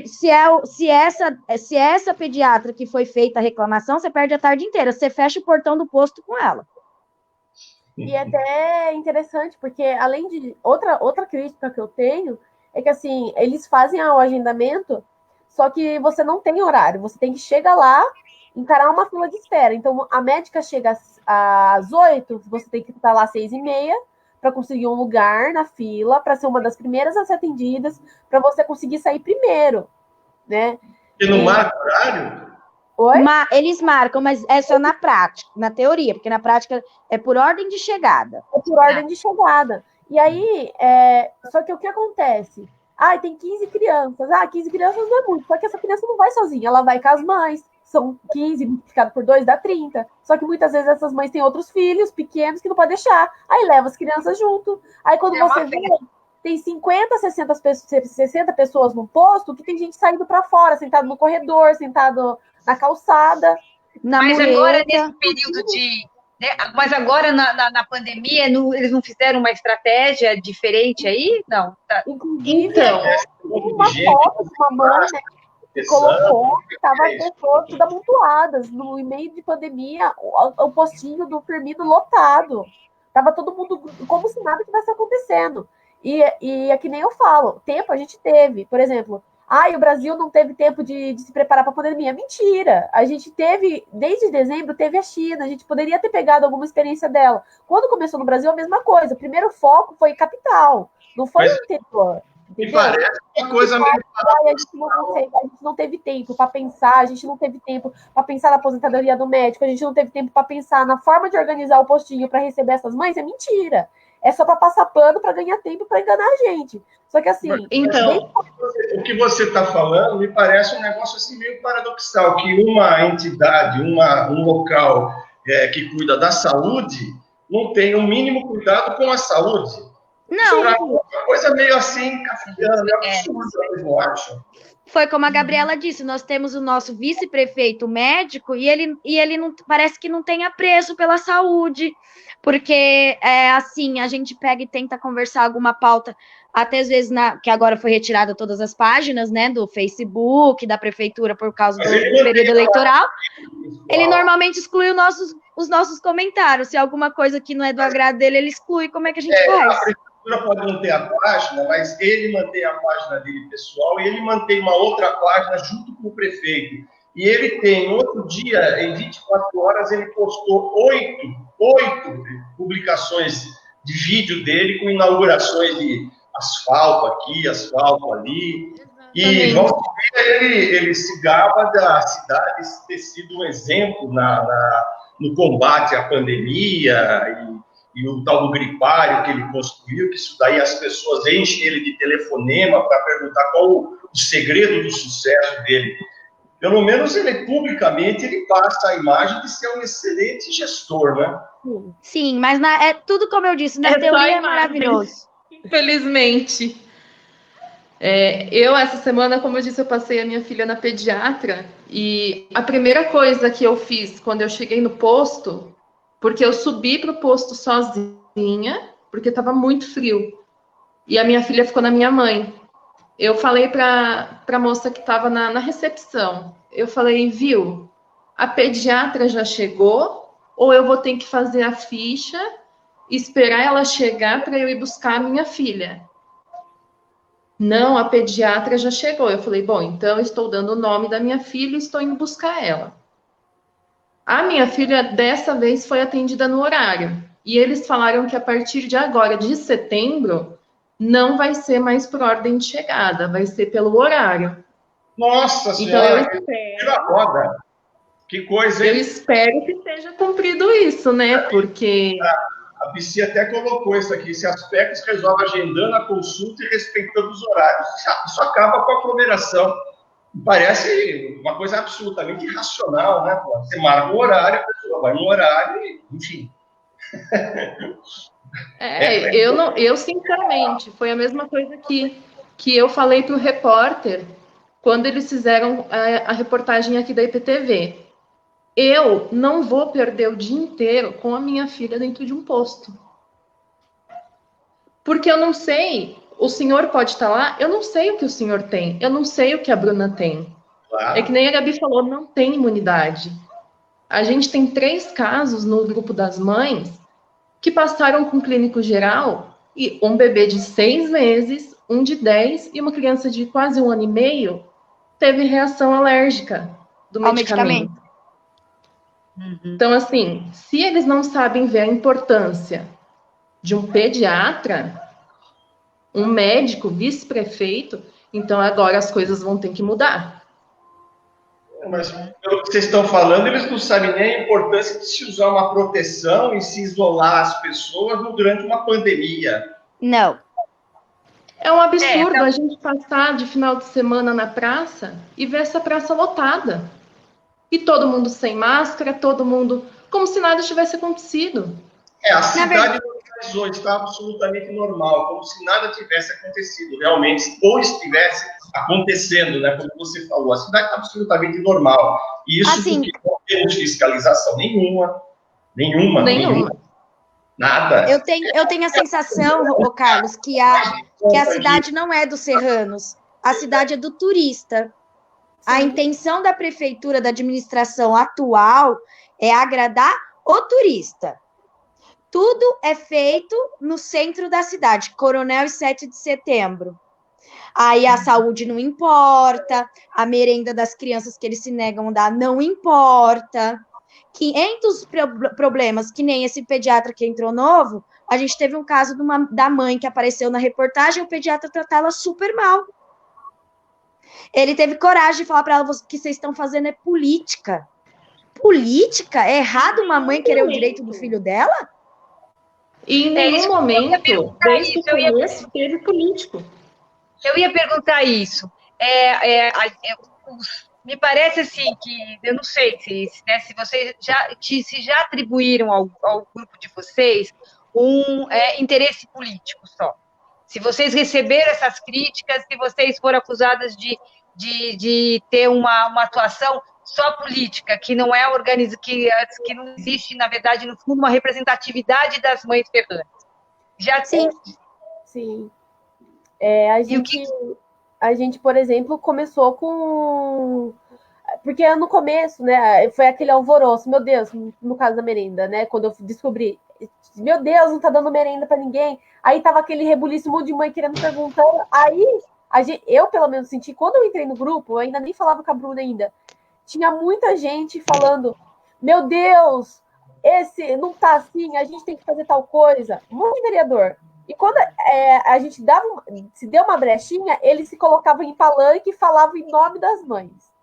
Se essa pediatra que foi feita a reclamação, você perde a tarde inteira. Você fecha o portão do posto com ela. E é até interessante, porque além de outra crítica que eu tenho, é que assim, eles fazem o agendamento, só que você não tem horário, você tem que chegar lá, encarar uma fila de espera. Então, a médica chega às 8, você tem que estar lá às 6h30 para conseguir um lugar na fila, para ser uma das primeiras a ser atendidas, para você conseguir sair primeiro, né? E não marca horário? Oi? Eles marcam, mas é só na prática, na teoria, porque na prática é por ordem de chegada. É por ordem de chegada. E aí, só que o que acontece? Tem 15 crianças. 15 crianças não é muito, só que essa criança não vai sozinha, ela vai com as mães. São 15, multiplicado por 2 dá 30. Só que muitas vezes essas mães têm outros filhos pequenos que não pode deixar. Aí leva as crianças junto. Aí quando você vê, tem 50, 60 pessoas no posto que tem gente saindo para fora, sentado no corredor, sentado na calçada. Mas agora, nesse período de... Né, mas agora, na pandemia, eles não fizeram uma estratégia diferente aí? Não. Tá. Então, uma foto de uma mãe, né, que colocou, estava as pessoas tudo amontoadas. No meio de pandemia, o postinho do Firmino lotado. Tava todo mundo como se nada tivesse acontecendo. E é que nem eu falo, tempo a gente teve. Por exemplo, o Brasil não teve tempo de se preparar para a pandemia. Mentira! A gente teve, desde dezembro, teve a China. A gente poderia ter pegado alguma experiência dela. Quando começou no Brasil, a mesma coisa. O primeiro foco foi capital, não foi o interior. Me parece uma coisa meio... A gente não teve tempo para pensar, a gente não teve tempo para pensar na aposentadoria do médico, a gente não teve tempo para pensar na forma de organizar o postinho para receber essas mães. É mentira. É só para passar pano, para ganhar tempo, para enganar a gente. Só que assim... Então, o que você está falando me parece um negócio assim meio paradoxal, que uma entidade, um local que cuida da saúde, não tem o mínimo cuidado com a saúde. Não. É uma coisa meio assim, kafkiana, absurda, eu acho. Foi como a Gabriela disse, nós temos o nosso vice-prefeito médico e ele não, parece que não tem apreço pela saúde, porque assim, a gente pega e tenta conversar alguma pauta, até às vezes, que agora foi retirada todas as páginas, né, do Facebook, da prefeitura por causa do período eleitoral, ele normalmente exclui os nossos comentários, se alguma coisa que não é do agrado dele, ele exclui, como é que a gente faz? A prefeitura pode não ter a página, mas ele mantém a página dele pessoal e ele mantém uma outra página junto com o prefeito. E ele tem, outro dia, em 24 horas, ele postou 8 publicações de vídeo dele com inaugurações de asfalto aqui, asfalto ali. E ele se gaba da cidade ter sido um exemplo no combate à pandemia e o tal do gripário que ele construiu, que isso daí as pessoas enchem ele de telefonema para perguntar qual o segredo do sucesso dele. Pelo menos publicamente ele passa a imagem de ser um excelente gestor, né? Sim, mas é tudo como eu disse, na teoria é maravilhoso. Infelizmente. Eu, essa semana, como eu disse, eu passei a minha filha na pediatra e a primeira coisa que eu fiz quando eu cheguei no posto, porque eu subi para o posto sozinha, porque estava muito frio, e a minha filha ficou na minha mãe. Eu falei para a moça que estava na recepção, eu falei, viu, a pediatra já chegou, ou eu vou ter que fazer a ficha, esperar ela chegar para eu ir buscar a minha filha? Não, a pediatra já chegou. Eu falei, bom, então eu estou dando o nome da minha filha e estou indo buscar ela. A minha filha, dessa vez, foi atendida no horário. E eles falaram que a partir de agora, de setembro, não vai ser mais por ordem de chegada, vai ser pelo horário. Nossa Senhora, então, que coisa, hein? Eu espero que seja cumprido isso, né? Porque... A Bici até colocou isso aqui, esse aspecto resolve agendando a consulta e respeitando os horários. Isso acaba com a aglomeração. Parece uma coisa absolutamente irracional, né? Você marca o horário, a pessoa vai no horário e, enfim. Eu sinceramente, foi a mesma coisa que eu falei para o repórter quando eles fizeram a reportagem aqui da IPTV. Eu não vou perder o dia inteiro com a minha filha dentro de um posto. Porque eu não sei, o senhor pode estar lá, eu não sei o que o senhor tem, eu não sei o que a Bruna tem. Claro. É que nem a Gabi falou, não tem imunidade. A gente tem 3 casos no grupo das mães que passaram com clínico geral e um bebê de 6 meses, um de 10 e uma criança de quase 1 ano e meio teve reação alérgica do medicamento. Então, assim, se eles não sabem ver a importância de um pediatra, um médico, vice-prefeito, então agora as coisas vão ter que mudar. Mas, pelo que vocês estão falando, eles não sabem nem a importância de se usar uma proteção e se isolar as pessoas durante uma pandemia. Não. É um absurdo a gente passar de final de semana na praça e ver essa praça lotada. E todo mundo sem máscara, todo mundo como se nada tivesse acontecido. A cidade normalizou, está absolutamente normal, como se nada tivesse acontecido, realmente, ou estivesse acontecendo, né? Como você falou, a cidade está absolutamente normal. E isso assim, porque não temos fiscalização nenhuma. Nada. Eu tenho a sensação, Carlos, que a cidade não é dos serranos, a cidade é do turista. A intenção da prefeitura, da administração atual, é agradar o turista. Tudo é feito no centro da cidade, Coronel e 7 de Setembro. Aí a saúde não importa, a merenda das crianças que eles se negam a dar não importa. 500 problemas, que nem esse pediatra que entrou novo, a gente teve um caso da mãe que apareceu na reportagem, o pediatra tratou ela super mal. Ele teve coragem de falar para ela que vocês estão fazendo é política. Política? É errado uma mãe querer o direito do filho dela? E em nenhum momento, desde o começo, teve político. Eu ia perguntar isso. Me parece assim que, eu não sei se vocês já atribuíram ao grupo de vocês um interesse político só. Se vocês receberam essas críticas, se vocês foram acusadas de ter uma atuação só política, que não é que não existe, na verdade, no fundo, uma representatividade das mães ferranas. Sim. A gente, por exemplo, começou com... Porque no começo, né, foi aquele alvoroço, meu Deus, no caso da merenda, né, quando eu descobri, meu Deus, não tá dando merenda para ninguém. Aí tava aquele rebuliço, um monte de mãe querendo perguntar. Aí, eu pelo menos senti, quando eu entrei no grupo, eu ainda nem falava com a Bruna ainda, tinha muita gente falando, meu Deus, esse não tá assim, a gente tem que fazer tal coisa. Um monte de vereador. E quando a gente se deu uma brechinha, eles se colocavam em palanque e falavam em nome das mães.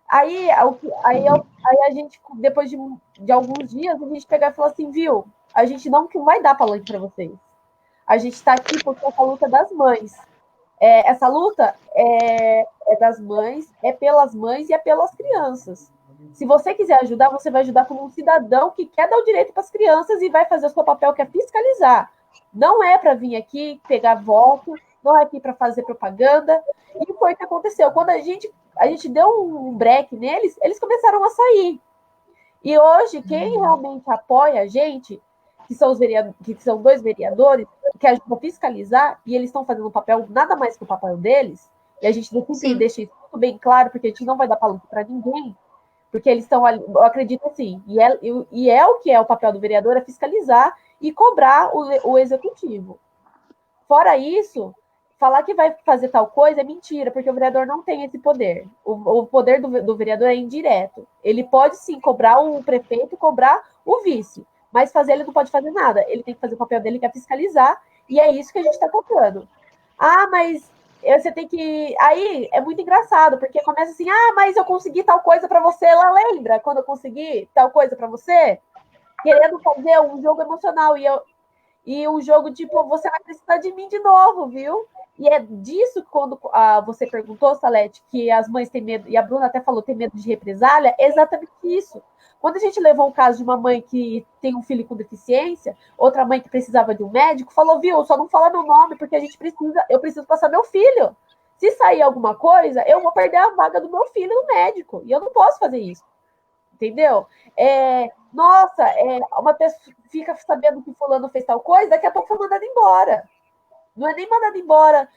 Aí a gente, depois de alguns dias, a gente pegou e falou assim, viu, a gente não vai dar palanque para vocês. A gente está aqui porque essa luta é das mães. Essa luta é das mães, é pelas mães e é pelas crianças. Se você quiser ajudar, você vai ajudar como um cidadão que quer dar o direito para as crianças e vai fazer o seu papel, que é fiscalizar. Não é para vir aqui pegar voto, não é aqui para fazer propaganda. E foi o que aconteceu. Quando a gente deu um break neles, eles começaram a sair. E hoje, quem realmente apoia a gente, que são 2 vereadores, que ajudam a fiscalizar, e eles estão fazendo um papel nada mais que o papel deles, e a gente deixa isso muito bem claro, porque a gente não vai dar palanque para ninguém, porque eles estão ali, eu acredito assim, e é o que é o papel do vereador, é fiscalizar e cobrar o executivo. Fora isso, falar que vai fazer tal coisa é mentira, porque o vereador não tem esse poder. O poder do vereador é indireto. Ele pode sim cobrar o prefeito, cobrar o vice, mas ele não pode fazer nada. Ele tem que fazer o papel dele, que é fiscalizar, e é isso que a gente está tocando. Mas você tem que... Aí é muito engraçado, porque começa assim, mas eu consegui tal coisa para você. Ela lembra quando eu consegui tal coisa para você? Querendo fazer um jogo emocional, e um jogo tipo, você vai precisar de mim de novo, viu? E é disso, quando você perguntou, Salete, que as mães têm medo, e a Bruna até falou, tem medo de represália, é exatamente isso. Quando a gente levou o caso de uma mãe que tem um filho com deficiência, outra mãe que precisava de um médico, falou, viu, só não fala meu nome, porque eu preciso passar meu filho. Se sair alguma coisa, eu vou perder a vaga do meu filho no médico, e eu não posso fazer isso. Entendeu? Uma pessoa fica sabendo que fulano fez tal coisa, daqui a pouco foi mandado embora. Não é nem mandado embora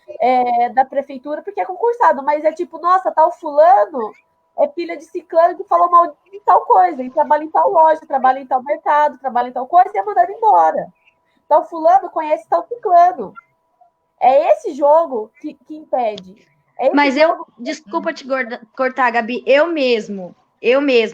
da prefeitura porque é concursado, mas é tipo, nossa, tal fulano é filha de ciclano que falou mal de tal coisa, e trabalha em tal loja, trabalha em tal mercado, trabalha em tal coisa, e é mandado embora. Tal fulano conhece tal ciclano. É esse jogo que impede. Mas desculpa te cortar, Gabi, eu mesma,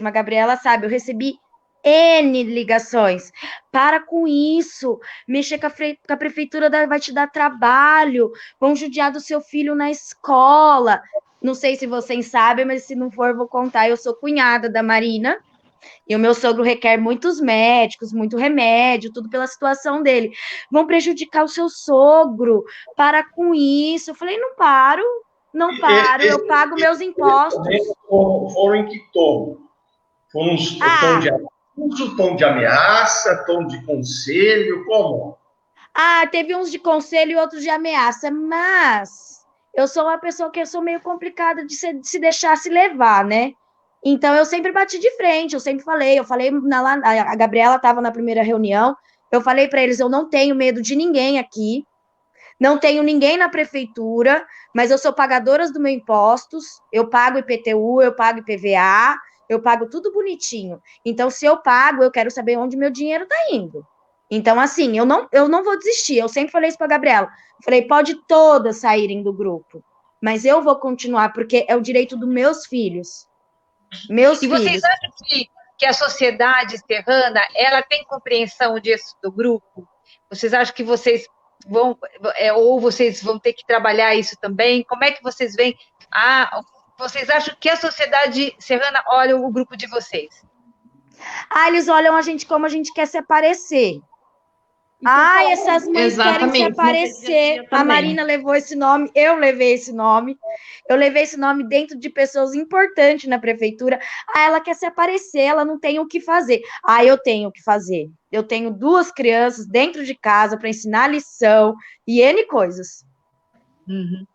a Gabriela sabe, eu recebi N ligações. Para com isso, mexer com a prefeitura vai te dar trabalho, vão judiar do seu filho na escola. Não sei se vocês sabem, mas se não for, vou contar. Eu sou cunhada da Marina, e o meu sogro requer muitos médicos, muito remédio, tudo pela situação dele. Vão prejudicar o seu sogro, para com isso. Eu falei, não paro, eu pago meus impostos. Foram em que tom? Foram uns tom de abuso, tom de ameaça, tom de conselho, como? Teve uns de conselho e outros de ameaça, mas eu sou uma pessoa que eu sou meio complicada de se deixar se levar, né? Então, eu sempre bati de frente, eu falei a Gabriela estava na primeira reunião, eu falei para eles, eu não tenho medo de ninguém aqui, não tenho ninguém na prefeitura, mas eu sou pagadora dos meus impostos, eu pago IPTU, eu pago IPVA, eu pago tudo bonitinho. Então, se eu pago, eu quero saber onde meu dinheiro está indo. Então, assim, eu não vou desistir, eu sempre falei isso para a Gabriela, falei, pode todas saírem do grupo, mas eu vou continuar, porque é o direito dos meus filhos. Vocês acham que a sociedade serrana, ela tem compreensão disso do grupo? Vocês acham que vocês vão, ou vocês vão ter que trabalhar isso também? Como é que vocês veem? Vocês acham que a sociedade serrana olha o grupo de vocês? Eles olham a gente como a gente quer se aparecer. Essas mães querem se aparecer. A Marina levou esse nome, eu levei esse nome. Eu levei esse nome dentro de pessoas importantes na prefeitura. Ela quer se aparecer, ela não tem o que fazer. Eu tenho o que fazer. Eu tenho 2 crianças dentro de casa para ensinar lição e N coisas. Uhum.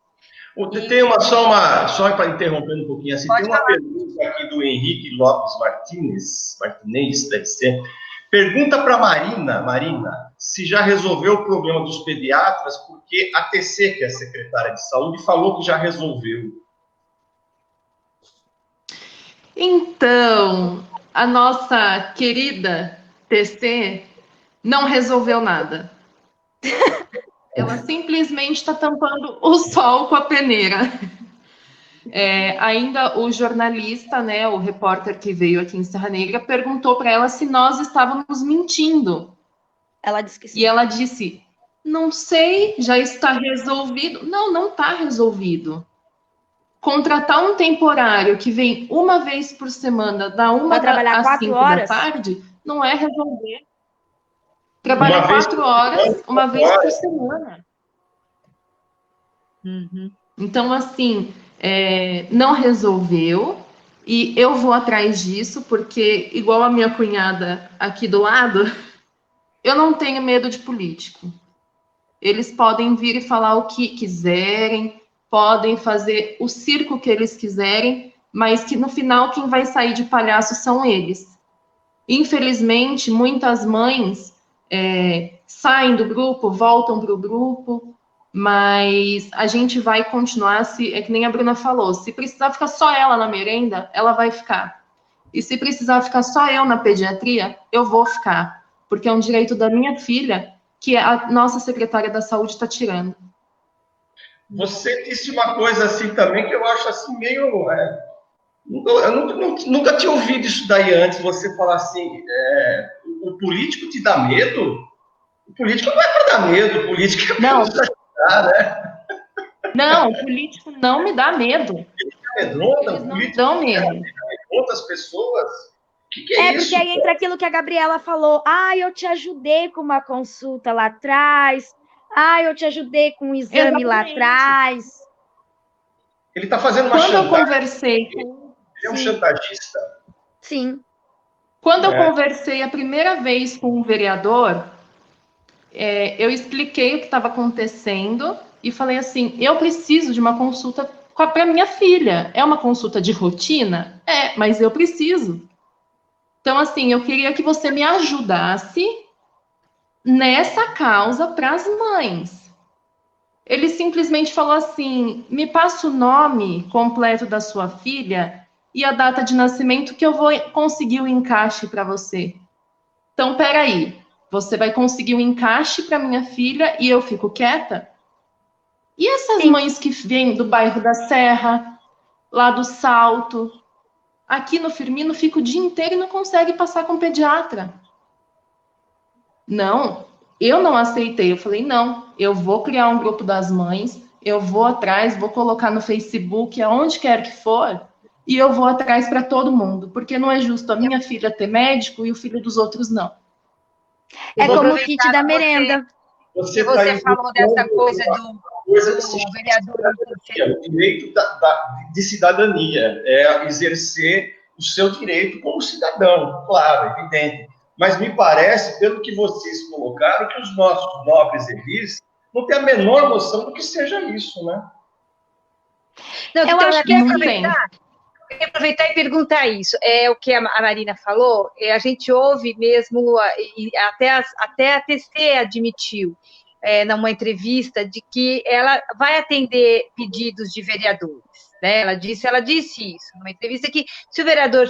Tem só para interromper um pouquinho, assim, tem uma pergunta aqui do Henrique Lopes Martinez, deve ser. Pergunta para Marina, se já resolveu o problema dos pediatras, porque a TC, que é a secretária de saúde, falou que já resolveu. Então, a nossa querida TC não resolveu nada. Ela simplesmente está tampando o sol com a peneira. Ainda o jornalista, né, o repórter que veio aqui em Serra Negra, perguntou para ela se nós estávamos mentindo. Ela disse que sim. E ela disse, não sei, já está resolvido. Não está resolvido. Contratar um temporário que vem uma vez por semana, da 1 às 5 da tarde, não é resolver. Trabalhar 4 horas, uma vez por semana. Uhum. Então, assim, não resolveu, e eu vou atrás disso, porque, igual a minha cunhada aqui do lado, eu não tenho medo de político. Eles podem vir e falar o que quiserem, podem fazer o circo que eles quiserem, mas que no final quem vai sair de palhaço são eles. Infelizmente, muitas mães saem do grupo, voltam para o grupo, mas a gente vai continuar, é que nem a Bruna falou, se precisar ficar só ela na merenda, ela vai ficar. E se precisar ficar só eu na pediatria, eu vou ficar, porque é um direito da minha filha que a nossa secretária da saúde está tirando. Você disse uma coisa assim também que eu acho assim meio... eu nunca tinha ouvido isso daí antes, você falar assim, o político te dá medo? O político não é para dar medo, o político é para nos ajudar, né? Não, o político não me dá medo. Eles não dão medo. Outras pessoas... Que é isso? Porque aí entra aquilo que a Gabriela falou, eu te ajudei com uma consulta lá atrás, eu te ajudei com um exame lá atrás. Ele está fazendo uma chantagem. Eu conversei. Ele é um chantagista. Sim. Quando eu conversei a primeira vez com um vereador, eu expliquei o que estava acontecendo e falei assim, eu preciso de uma consulta para minha filha. É uma consulta de rotina? Mas eu preciso. Então, assim, eu queria que você me ajudasse nessa causa para as mães. Ele simplesmente falou assim, me passa o nome completo da sua filha e a data de nascimento que eu vou conseguir o encaixe para você. Então, peraí, você vai conseguir o encaixe para minha filha e eu fico quieta? E essas mães que vêm do bairro da Serra, lá do Salto, aqui no Firmino, fica o dia inteiro e não consegue passar com o pediatra. Não, eu não aceitei. Eu falei, não, eu vou criar um grupo das mães, eu vou atrás, vou colocar no Facebook, aonde quer que for, e eu vou atrás para todo mundo, porque não é justo a minha filha ter médico e o filho dos outros não. É como o kit da merenda. Você falou dessa coisa do vereador. O direito de cidadania é exercer o seu direito como cidadão, claro, evidente. Mas me parece, pelo que vocês colocaram, que os nossos nobres edis não têm a menor noção do que seja isso, né? Não, eu acho que não tem. Eu queria aproveitar e perguntar isso. É o que a Marina falou, a gente ouve mesmo, e até a TC admitiu, numa entrevista, de que ela vai atender pedidos de vereadores. Né? Ela disse isso numa entrevista, que se o vereador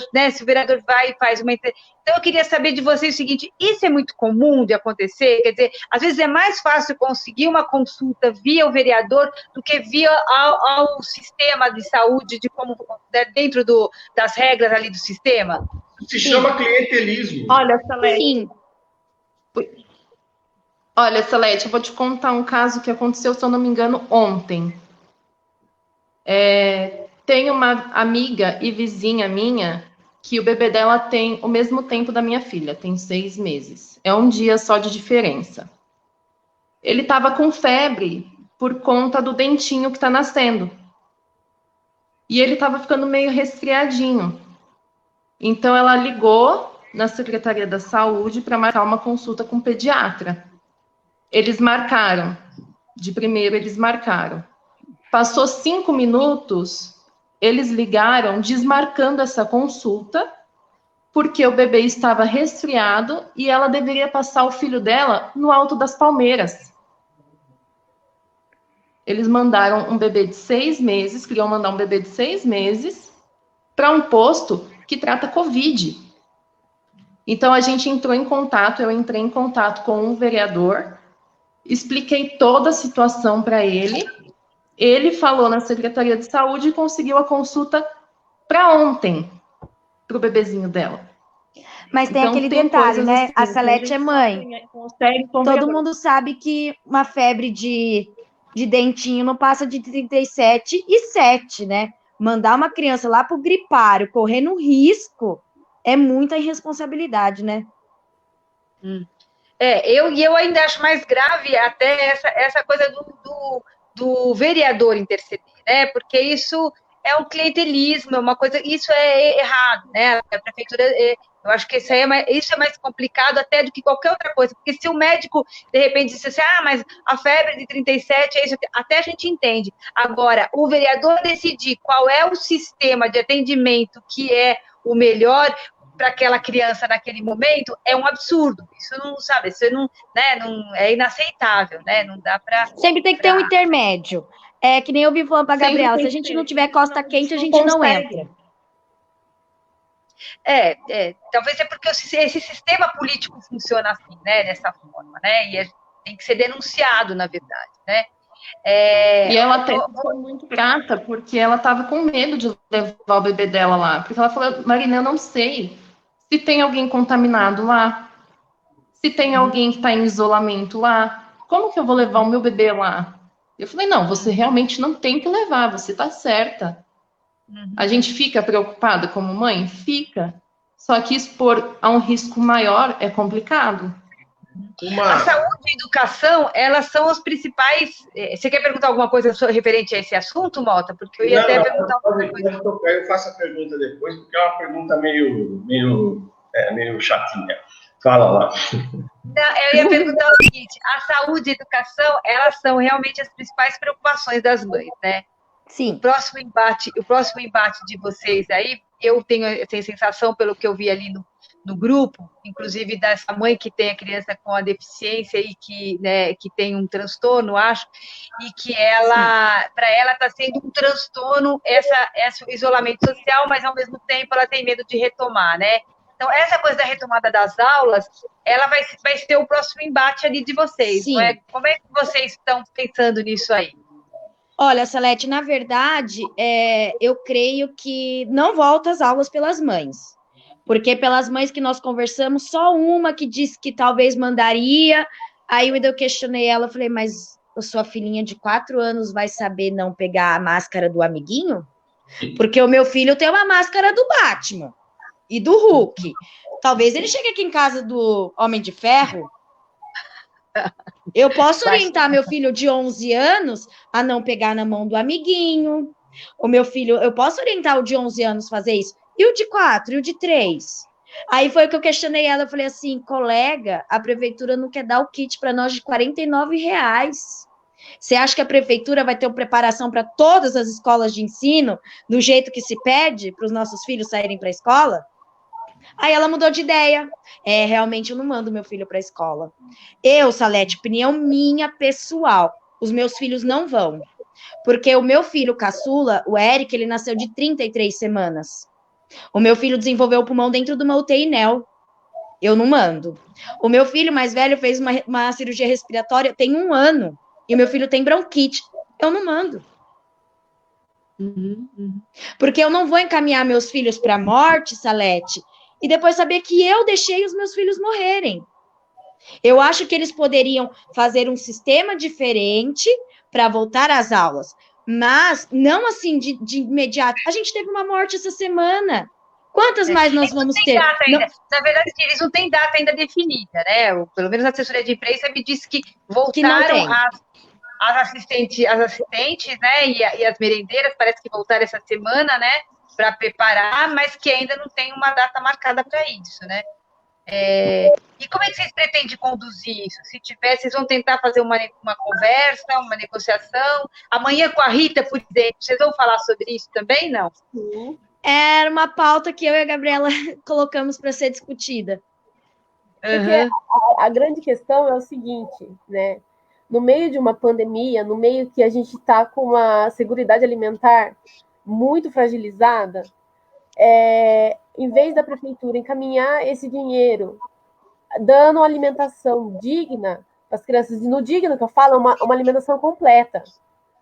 vai e faz uma entrevista. Então, eu queria saber de vocês o seguinte: isso é muito comum de acontecer? Quer dizer, às vezes é mais fácil conseguir uma consulta via o vereador do que via ao sistema de saúde, dentro das regras ali do sistema? Se chama clientelismo. Olha, Salete. Olha, Salete, eu vou te contar um caso que aconteceu, se eu não me engano, ontem. Tem uma amiga e vizinha minha que o bebê dela tem o mesmo tempo da minha filha, tem 6 meses. É um dia só de diferença. Ele estava com febre por conta do dentinho que está nascendo. E ele estava ficando meio resfriadinho. Então, ela ligou na Secretaria da Saúde para marcar uma consulta com o pediatra. Eles marcaram. De primeiro, eles marcaram. Passou 5 minutos, eles ligaram desmarcando essa consulta, porque o bebê estava resfriado e ela deveria passar o filho dela no Alto das Palmeiras. Eles mandaram um bebê de 6 meses, queriam mandar um bebê de 6 meses para um posto que trata Covid. Então, a gente entrou em contato, eu entrei em contato com um vereador, expliquei toda a situação para ele. Ele falou na Secretaria de Saúde e conseguiu a consulta para ontem, para o bebezinho dela. Mas tem aquele detalhe, né? Assim, a Salete é mãe. Todo mundo sabe que uma febre de dentinho não passa de 37,7, né? Mandar uma criança lá pro gripário, correndo risco, é muita irresponsabilidade, né? Eu ainda acho mais grave até essa coisa do vereador interceder, né? Porque isso é um clientelismo, é uma coisa, isso é errado, né? A prefeitura, eu acho que isso é mais complicado até do que qualquer outra coisa, porque se o médico, de repente, disse assim, mas a febre de 37 é isso, até a gente entende. Agora, o vereador decidir qual é o sistema de atendimento que é o melhor para aquela criança naquele momento é um absurdo. Isso não, sabe, isso não, né, não é inaceitável, né? Não dá para. Sempre tem que ter um intermédio. É que nem eu vi falando para a Gabriela, se a gente não tiver costa quente, a gente não entra. Talvez é porque esse sistema político funciona assim, né? Dessa forma, né? E tem que ser denunciado, na verdade, né? E ela até foi muito grata, porque ela estava com medo de levar o bebê dela lá. Porque ela falou, Marina, eu não sei se tem alguém contaminado lá, se tem alguém que está em isolamento lá, como que eu vou levar o meu bebê lá? Eu falei, não, você realmente não tem que levar, você está certa. A gente fica preocupada como mãe? Fica. Só que expor a um risco maior é complicado. A saúde e a educação, elas são os principais... Você quer perguntar alguma coisa referente a esse assunto, Mota? Porque eu ia até perguntar alguma coisa. Eu faço a pergunta depois, porque é uma pergunta meio chatinha. Fala lá. Não, eu ia perguntar o seguinte, a saúde e a educação, elas são realmente as principais preocupações das mães, né? Sim. O próximo embate de vocês aí, eu tenho essa sensação, pelo que eu vi ali no grupo, inclusive dessa mãe que tem a criança com a deficiência e que tem um transtorno, acho, e que para ela está sendo um transtorno esse isolamento social, mas ao mesmo tempo ela tem medo de retomar, né? Então, essa coisa da retomada das aulas, ela vai ser o próximo embate ali de vocês, não é? Como é que vocês estão pensando nisso aí? Olha, Salete, na verdade, eu creio que não volta às aulas pelas mães. Porque pelas mães que nós conversamos, só uma que disse que talvez mandaria. Aí eu questionei ela, falei, mas a sua filhinha de 4 anos vai saber não pegar a máscara do amiguinho? Porque o meu filho tem uma máscara do Batman e do Hulk. Talvez ele chegue aqui em casa do Homem de Ferro. Eu posso orientar meu filho de 11 anos a não pegar na mão do amiguinho. O meu filho, eu posso orientar o de 11 anos a fazer isso. E o de 4? E o de 3? Aí foi que eu questionei ela, eu falei assim, colega, a prefeitura não quer dar o kit para nós de R$49. Você acha que a prefeitura vai ter uma preparação para todas as escolas de ensino, do jeito que se pede para os nossos filhos saírem para a escola? Aí ela mudou de ideia. Realmente eu não mando meu filho para a escola. Eu, Salete, opinião minha pessoal, os meus filhos não vão. Porque o meu filho caçula, o Eric, ele nasceu de 33 semanas. O meu filho desenvolveu o pulmão dentro de uma UTI NEL. Eu não mando. O meu filho mais velho fez uma cirurgia respiratória, tem 1 ano. E o meu filho tem bronquite. Eu não mando. Porque eu não vou encaminhar meus filhos para a morte, Salete, e depois saber que eu deixei os meus filhos morrerem. Eu acho que eles poderiam fazer um sistema diferente para voltar às aulas, mas não assim de imediato. A gente teve uma morte essa semana. Quantas mais nós vamos ter? Não... Na verdade, eles não têm data ainda definida, né? Pelo menos a assessoria de imprensa me disse que voltaram as assistentes, né? E as merendeiras, parece que voltaram essa semana, né? Para preparar, mas que ainda não tem uma data marcada para isso, né? E como é que vocês pretendem conduzir isso? Se tiver, vocês vão tentar fazer uma conversa, uma negociação? Amanhã com a Rita, por exemplo, vocês vão falar sobre isso também, não? Sim. Era uma pauta que eu e a Gabriela colocamos para ser discutida. Porque a grande questão é o seguinte, né? No meio de uma pandemia, no meio que a gente está com uma seguridade alimentar muito fragilizada, em vez da prefeitura encaminhar esse dinheiro dando uma alimentação digna para as crianças, e no digno que eu falo, uma alimentação completa.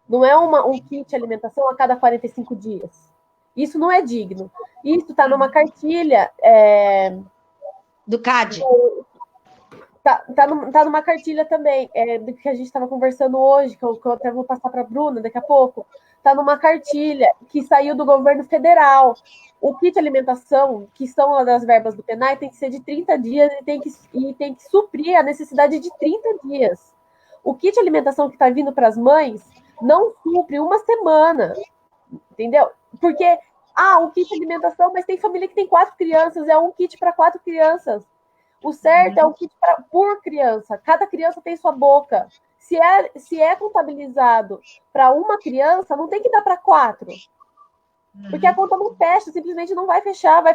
Não é um kit de alimentação a cada 45 dias. Isso não é digno. Isso está numa cartilha... do CAD. Tá numa cartilha também, do que a gente estava conversando hoje, que eu até vou passar para a Bruna daqui a pouco. Está numa cartilha que saiu do governo federal. O kit alimentação, que são das verbas do PENAI, tem que ser de 30 dias e tem que suprir a necessidade de 30 dias. O kit alimentação que está vindo para as mães não supre uma semana, entendeu? Porque, o kit alimentação, mas tem família que tem 4 crianças, é um kit para 4 crianças. O certo é um kit por criança. Cada criança tem sua boca. Se é contabilizado para uma criança, não tem que dar para 4. Porque a conta não fecha, simplesmente não vai fechar, vai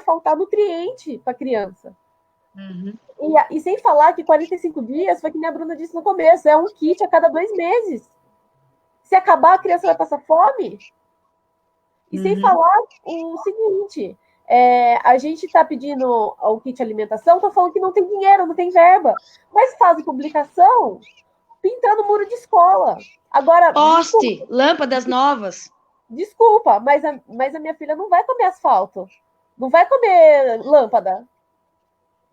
faltar nutriente para a criança. E sem falar que 45 dias, foi que nem a Bruna disse no começo, é um kit a cada 2 meses. Se acabar, a criança vai passar fome. E sem falar o seguinte... a gente está pedindo o kit alimentação, estou falando que não tem dinheiro, não tem verba, mas fazem publicação pintando muro de escola. Agora, poste, lâmpadas novas. Desculpa, mas a minha filha não vai comer asfalto, não vai comer lâmpada.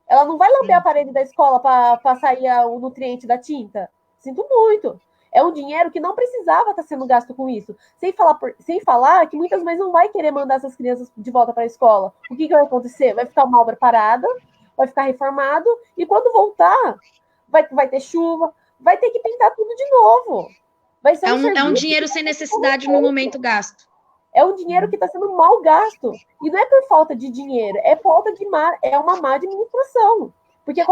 Ela não vai lamber a parede da escola para sair o nutriente da tinta. Sinto muito. É um dinheiro que não precisava estar sendo gasto com isso. Sem falar que muitas mães não vão querer mandar essas crianças de volta para a escola. O que vai acontecer? Vai ficar uma obra parada, vai ficar reformado, e quando voltar, vai ter chuva, vai ter que pintar tudo de novo. Vai ser um dinheiro sem necessidade no momento gasto. É um dinheiro que está sendo mal gasto. E não é por falta de dinheiro, é uma má administração. Porque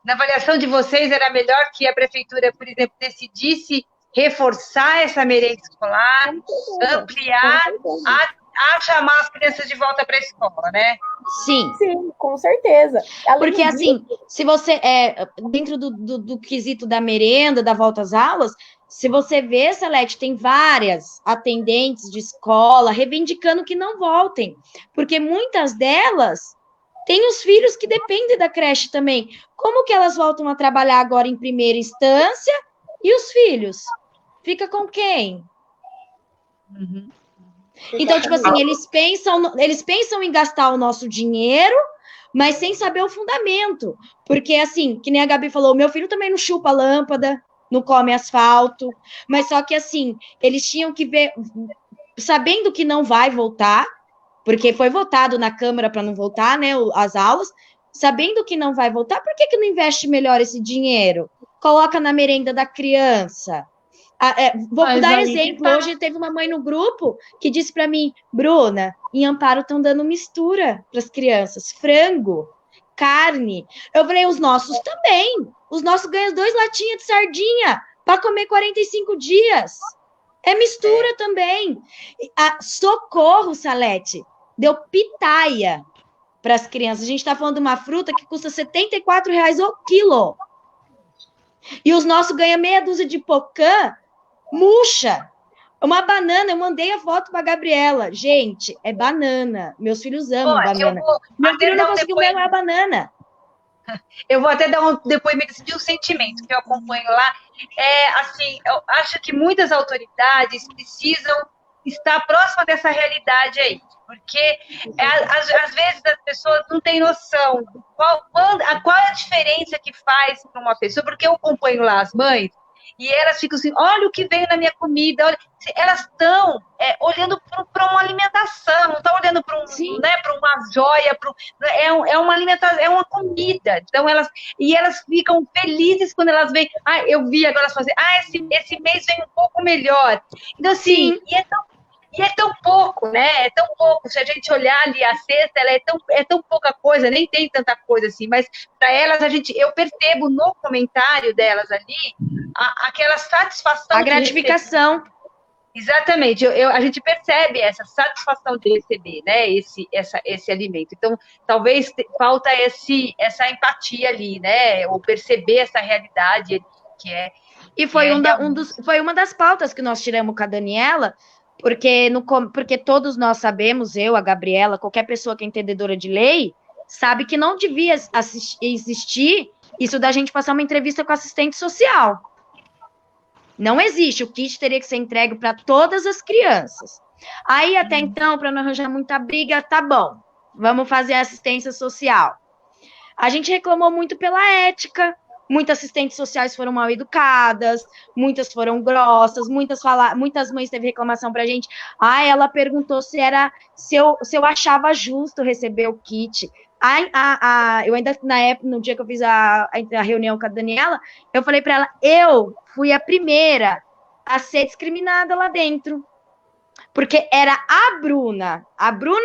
Na avaliação de vocês, era melhor que a prefeitura, por exemplo, decidisse reforçar essa merenda escolar, ampliar, a chamar as crianças de volta para a escola, né? Sim. Sim, com certeza. Porque, assim, se você... dentro do quesito da merenda, da volta às aulas, se você vê, Salete, tem várias atendentes de escola reivindicando que não voltem. Porque muitas delas... Tem os filhos que dependem da creche também. Como que elas voltam a trabalhar agora em primeira instância E os filhos? Fica com quem? Uhum. Então, tipo assim, eles pensam em gastar o nosso dinheiro, mas sem saber o fundamento. Porque, assim, que nem a Gabi falou, meu filho também não chupa lâmpada, não come asfalto, mas só que, assim, eles tinham que ver, sabendo que não vai voltar, porque foi votado na Câmara para não voltar, né, as aulas, sabendo que não vai voltar, por que não investe melhor esse dinheiro? Coloca na merenda da criança. Vou dar exemplo. Tá. Hoje teve uma mãe no grupo que disse para mim, Bruna, em Amparo estão dando mistura para as crianças, frango, carne. Eu falei, os nossos também. Os nossos ganham 2 latinhas de sardinha para comer 45 dias. É mistura também. Socorro, Salete, deu pitaia para as crianças. A gente está falando de uma fruta que custa R$74 o quilo. E os nossos ganham meia dúzia de pocã, murcha. Uma banana, eu mandei a foto para a Gabriela. Gente, é banana. Meus filhos amam banana. Meu filho não conseguiu ver a banana. Eu vou até dar um depoimento de um sentimento que eu acompanho lá. Assim, eu acho que muitas autoridades precisam estar próximas dessa realidade aí. Porque, às vezes, as pessoas não têm noção qual é a diferença que faz para uma pessoa. Porque eu acompanho lá as mães e elas ficam assim, olha o que veio na minha comida. Olha. Elas estão olhando para uma alimentação, não estão olhando para uma joia, é uma alimentação, é uma comida. Então, elas ficam felizes quando elas veem, eu vi agora elas fazem, esse mês vem um pouco melhor. Então, assim, e é tão pouco, né? É tão pouco. Se a gente olhar ali a cesta, ela é tão pouca coisa, nem tem tanta coisa assim. Mas para elas, eu percebo no comentário delas ali aquela satisfação. A gratificação. Exatamente. A gente percebe essa satisfação de receber, né? Esse alimento. Então, talvez falta essa empatia ali, né? Ou perceber essa realidade que é. E foi foi uma das pautas que nós tiramos com a Daniela. Porque todos nós sabemos, eu, a Gabriela, qualquer pessoa que é entendedora de lei, sabe que não devia existir isso da gente passar uma entrevista com assistente social. Não existe. O kit teria que ser entregue para todas as crianças. Aí, até então, para não arranjar muita briga, tá bom, vamos fazer assistência social. A gente reclamou muito pela ética. Muitas assistentes sociais foram mal educadas, muitas foram grossas, muitas mães teve reclamação pra gente. Ela perguntou se eu achava justo receber o kit. Eu ainda, na época, no dia que eu fiz a reunião com a Daniela, eu falei para ela, eu fui a primeira a ser discriminada lá dentro. Porque era a Bruna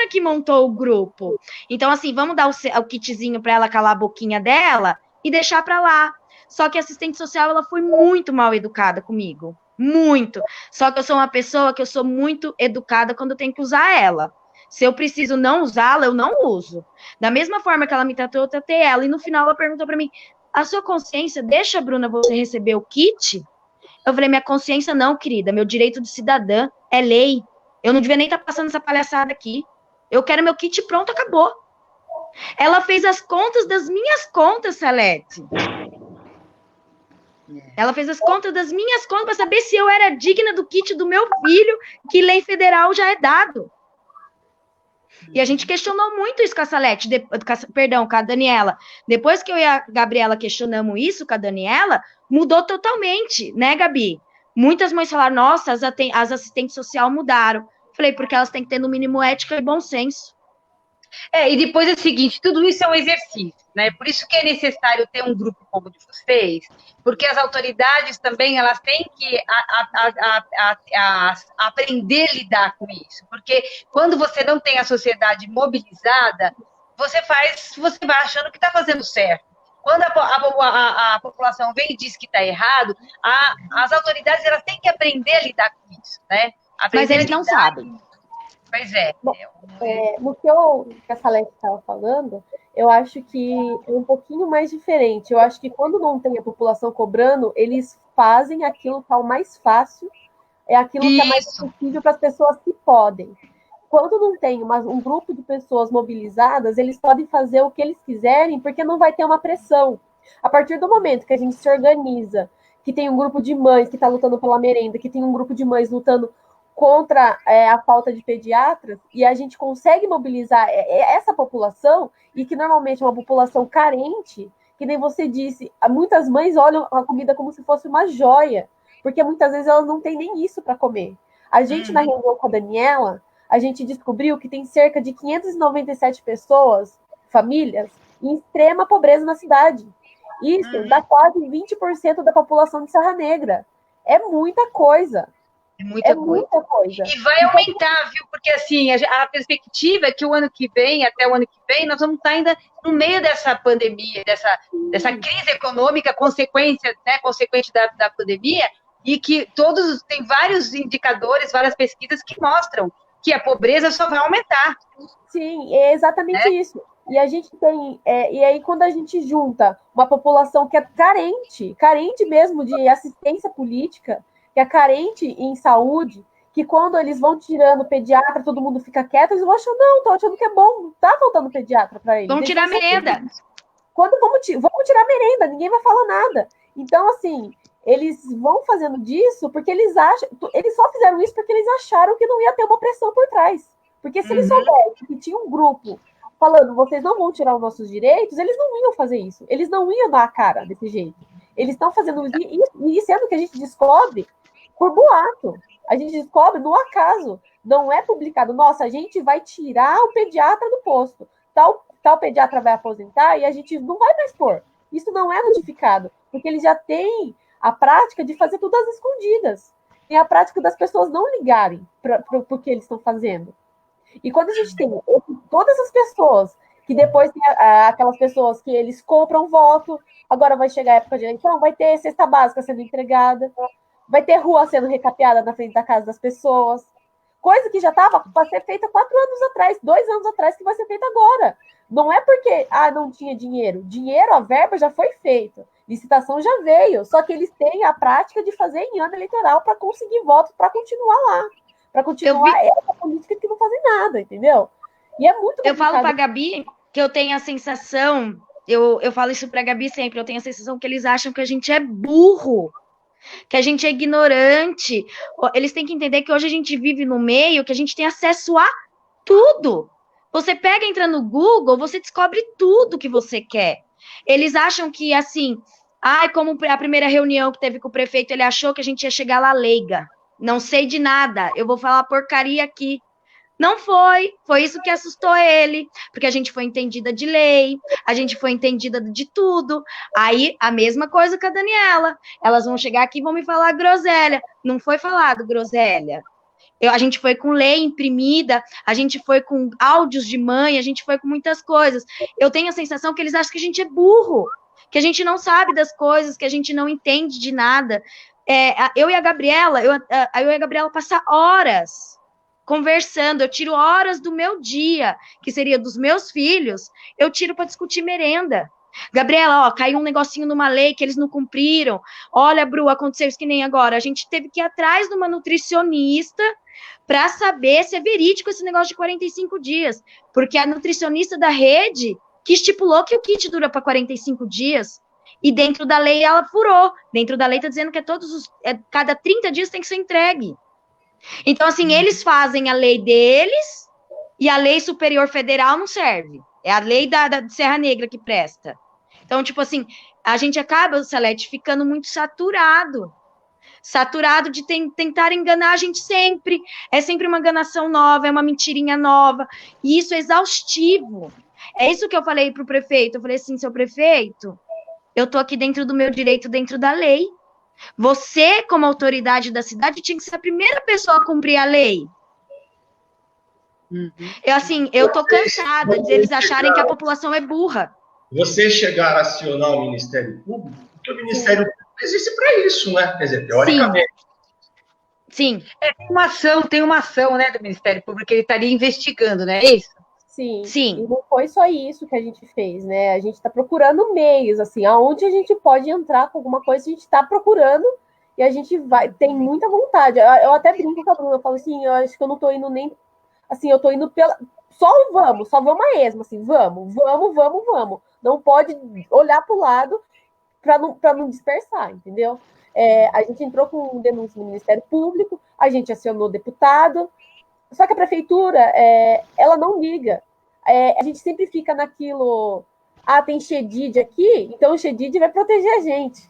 que montou o grupo. Então, assim, vamos dar o kitzinho para ela calar a boquinha dela e deixar para lá. Só que a assistente social, ela foi muito mal educada comigo. Muito. Só que eu sou uma pessoa que eu sou muito educada quando eu tenho que usar ela. Se eu preciso não usá-la, eu não uso. Da mesma forma que ela me tratou, eu tratei ela. E no final ela perguntou para mim, a sua consciência deixa, Bruna, você receber o kit? Eu falei, minha consciência não, querida. Meu direito de cidadã é lei. Eu não devia nem estar passando essa palhaçada aqui. Eu quero meu kit pronto, acabou. Ela fez as contas das minhas contas, Salete. Ela fez as contas das minhas contas para saber se eu era digna do kit do meu filho, que lei federal já é dado. E a gente questionou muito isso com a Salete, com a Daniela. Depois que eu e a Gabriela questionamos isso com a Daniela, mudou totalmente, né, Gabi? Muitas mães falaram, nossa, as assistentes sociais mudaram. Falei, porque elas têm que ter no mínimo ética e bom senso. E depois é o seguinte, tudo isso é um exercício, né? Por isso que é necessário ter um grupo como o de vocês, porque as autoridades também, elas têm que aprender a lidar com isso, porque quando você não tem a sociedade mobilizada, você vai achando que está fazendo certo. Quando a população vem e diz que está errado, as autoridades, elas têm que aprender a lidar com isso, né? Mas eles não sabem. Pois é. Bom, no que a Salete estava falando, eu acho que é um pouquinho mais diferente. Eu acho que quando não tem a população cobrando, eles fazem aquilo que é o mais fácil, é aquilo que é mais acessível para as pessoas que podem. Quando não tem um grupo de pessoas mobilizadas, eles podem fazer o que eles quiserem, porque não vai ter uma pressão. A partir do momento que a gente se organiza, que tem um grupo de mães que está lutando pela merenda, que tem um grupo de mães lutando contra a falta de pediatras, e a gente consegue mobilizar essa população, e que normalmente é uma população carente, que nem você disse, muitas mães olham a comida como se fosse uma joia, porque muitas vezes elas não têm nem isso para comer. A gente, na reunião com a Daniela, a gente descobriu que tem cerca de 597 pessoas, famílias, em extrema pobreza na cidade. Isso dá quase 20% da população de Serra Negra. É muita coisa. É muita coisa. E vai aumentar, viu? Porque, assim, a perspectiva é que o ano que vem, até o ano que vem, nós vamos estar ainda no meio dessa pandemia, dessa crise econômica, consequente da pandemia, e que tem vários indicadores, várias pesquisas que mostram que a pobreza só vai aumentar. Sim, é exatamente isso. E a gente tem, e aí quando a gente junta uma população que é carente mesmo de assistência política, que é carente em saúde, que quando eles vão tirando pediatra, todo mundo fica quieto, eles vão achando, não, estão achando que é bom, não tá faltando pediatra para eles. Vamos tirar a merenda. Vamos tirar a merenda, ninguém vai falar nada. Então, assim, eles vão fazendo disso porque eles só fizeram isso porque eles acharam que não ia ter uma pressão por trás. Porque se eles soubessem que tinha um grupo falando, vocês não vão tirar os nossos direitos, eles não iam fazer isso. Eles não iam dar a cara desse jeito. Eles estão fazendo isso, e sendo que a gente descobre por boato. A gente descobre no acaso. Não é publicado. Nossa, a gente vai tirar o pediatra do posto. Tal pediatra vai aposentar e a gente não vai mais pôr. Isso não é notificado, porque eles já têm a prática de fazer tudo às escondidas. Tem a prática das pessoas não ligarem para o que eles estão fazendo. E quando a gente tem todas as pessoas, que depois tem aquelas pessoas que eles compram voto, agora vai chegar a época de eleição, vai ter cesta básica sendo entregada, vai ter rua sendo recapeada na frente da casa das pessoas, coisa que já estava para ser feita 4 anos atrás, 2 anos atrás, que vai ser feita agora. Não é porque não tinha dinheiro. Dinheiro, a verba já foi feita. Licitação já veio. Só que eles têm a prática de fazer em ano eleitoral para conseguir votos, para continuar lá. Para continuar essa política que não fazem nada, entendeu? E é muito complicado. Eu falo para a Gabi que eu tenho a sensação, eu falo isso para a Gabi sempre, eu tenho a sensação que eles acham que a gente é burro, que a gente é ignorante. Eles têm que entender que hoje a gente vive no meio, que a gente tem acesso a tudo. Você pega, entra no Google, você descobre tudo que você quer. Eles acham que, assim, como a primeira reunião que teve com o prefeito, ele achou que a gente ia chegar lá leiga. Não sei de nada, eu vou falar porcaria aqui. Não foi isso que assustou ele, porque a gente foi entendida de lei, a gente foi entendida de tudo. Aí, a mesma coisa com a Daniela. Elas vão chegar aqui e vão me falar groselha. Não foi falado groselha. A gente foi com lei imprimida, a gente foi com áudios de mãe, a gente foi com muitas coisas. Eu tenho a sensação que eles acham que a gente é burro, que a gente não sabe das coisas, que a gente não entende de nada. Eu e a Gabriela passar horas conversando, eu tiro horas do meu dia, que seria dos meus filhos, eu tiro para discutir merenda. Gabriela, caiu um negocinho numa lei que eles não cumpriram. Olha, Bru, aconteceu isso que nem agora. A gente teve que ir atrás de uma nutricionista para saber se é verídico esse negócio de 45 dias. Porque a nutricionista da rede que estipulou que o kit dura para 45 dias. E dentro da lei ela furou. Dentro da lei está dizendo que cada 30 dias tem que ser entregue. Então, assim, eles fazem a lei deles e a lei superior federal não serve. É a lei da Serra Negra que presta. Então, tipo assim, a gente acaba, Salete, ficando muito saturado de tentar enganar a gente sempre. É sempre uma enganação nova, é uma mentirinha nova. E isso é exaustivo. É isso que eu falei para o prefeito. Eu falei assim, seu prefeito, eu tô aqui dentro do meu direito, dentro da lei. Você, como autoridade da cidade, tinha que ser a primeira pessoa a cumprir a lei. Eu tô cansada de eles acharem que a população é burra. Você chegar a acionar o Ministério Público, porque o Ministério Público existe para isso, né? Quer dizer, teoricamente. Sim. Tem uma ação, né, do Ministério Público que ele estaria investigando, não é isso? Sim. E não foi só isso que a gente fez, né? A gente está procurando meios, assim, aonde a gente pode entrar com alguma coisa, a gente está procurando e a gente tem muita vontade. Eu até brinco com a Bruna, eu falo assim, eu acho que eu não estou indo nem, assim, eu estou indo só vamos a esmo, assim, vamos. Não pode olhar para o lado para não dispersar, entendeu? a gente entrou com denúncia no Ministério Público, a gente acionou deputado, só que a prefeitura, ela não liga. A gente sempre fica naquilo, tem Xedid aqui, então o Xedid vai proteger a gente,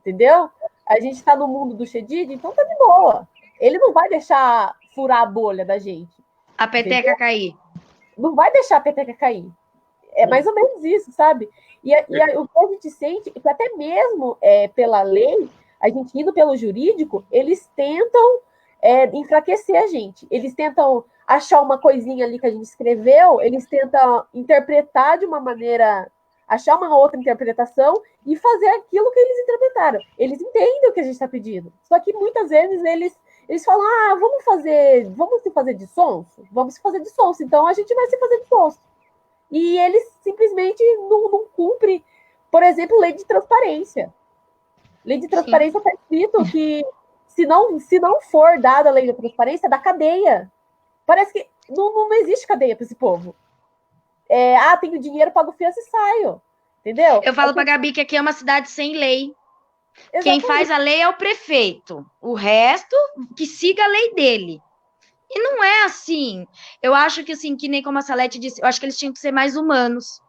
entendeu? A gente está no mundo do Xedid, então tá de boa. Ele não vai deixar furar a bolha da gente. A peteca entendeu? Cair. Não vai deixar a peteca cair. É mais ou menos isso, sabe? E o que a gente sente é que até mesmo pela lei, a gente indo pelo jurídico, eles tentam enfraquecer a gente. Eles tentam achar uma coisinha ali que a gente escreveu, eles tentam interpretar de uma maneira, achar uma outra interpretação e fazer aquilo que eles interpretaram. Eles entendem o que a gente está pedindo. Só que muitas vezes eles falam, vamos se fazer de sonso? Vamos se fazer de sonso. Então a gente vai se fazer de sonso. E eles simplesmente não cumprem, por exemplo, lei de transparência. Lei de transparência está escrito que se não for dada a lei da transparência, é da cadeia. Parece que não existe cadeia para esse povo. Tenho dinheiro, pago fiança e saio. Entendeu? Eu falo para Gabi que aqui é uma cidade sem lei. Exatamente. Quem faz a lei é o prefeito. O resto, que siga a lei dele. E não é assim. Eu acho que, assim, que nem como a Salete disse, eu acho que eles tinham que ser mais humanos.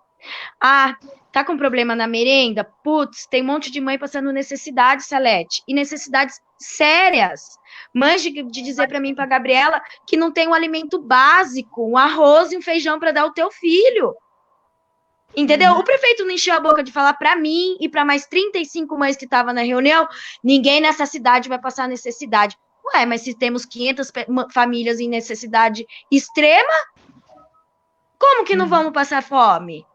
Tá com problema na merenda? Putz, tem um monte de mãe passando necessidade, Salete. E necessidades sérias. Mães de dizer para mim, para Gabriela, que não tem um alimento básico, um arroz e um feijão para dar ao teu filho. Entendeu? O prefeito não encheu a boca de falar para mim e para mais 35 mães que estavam na reunião, ninguém nessa cidade vai passar necessidade. Ué, mas se temos 500 famílias em necessidade extrema, como que não vamos passar fome?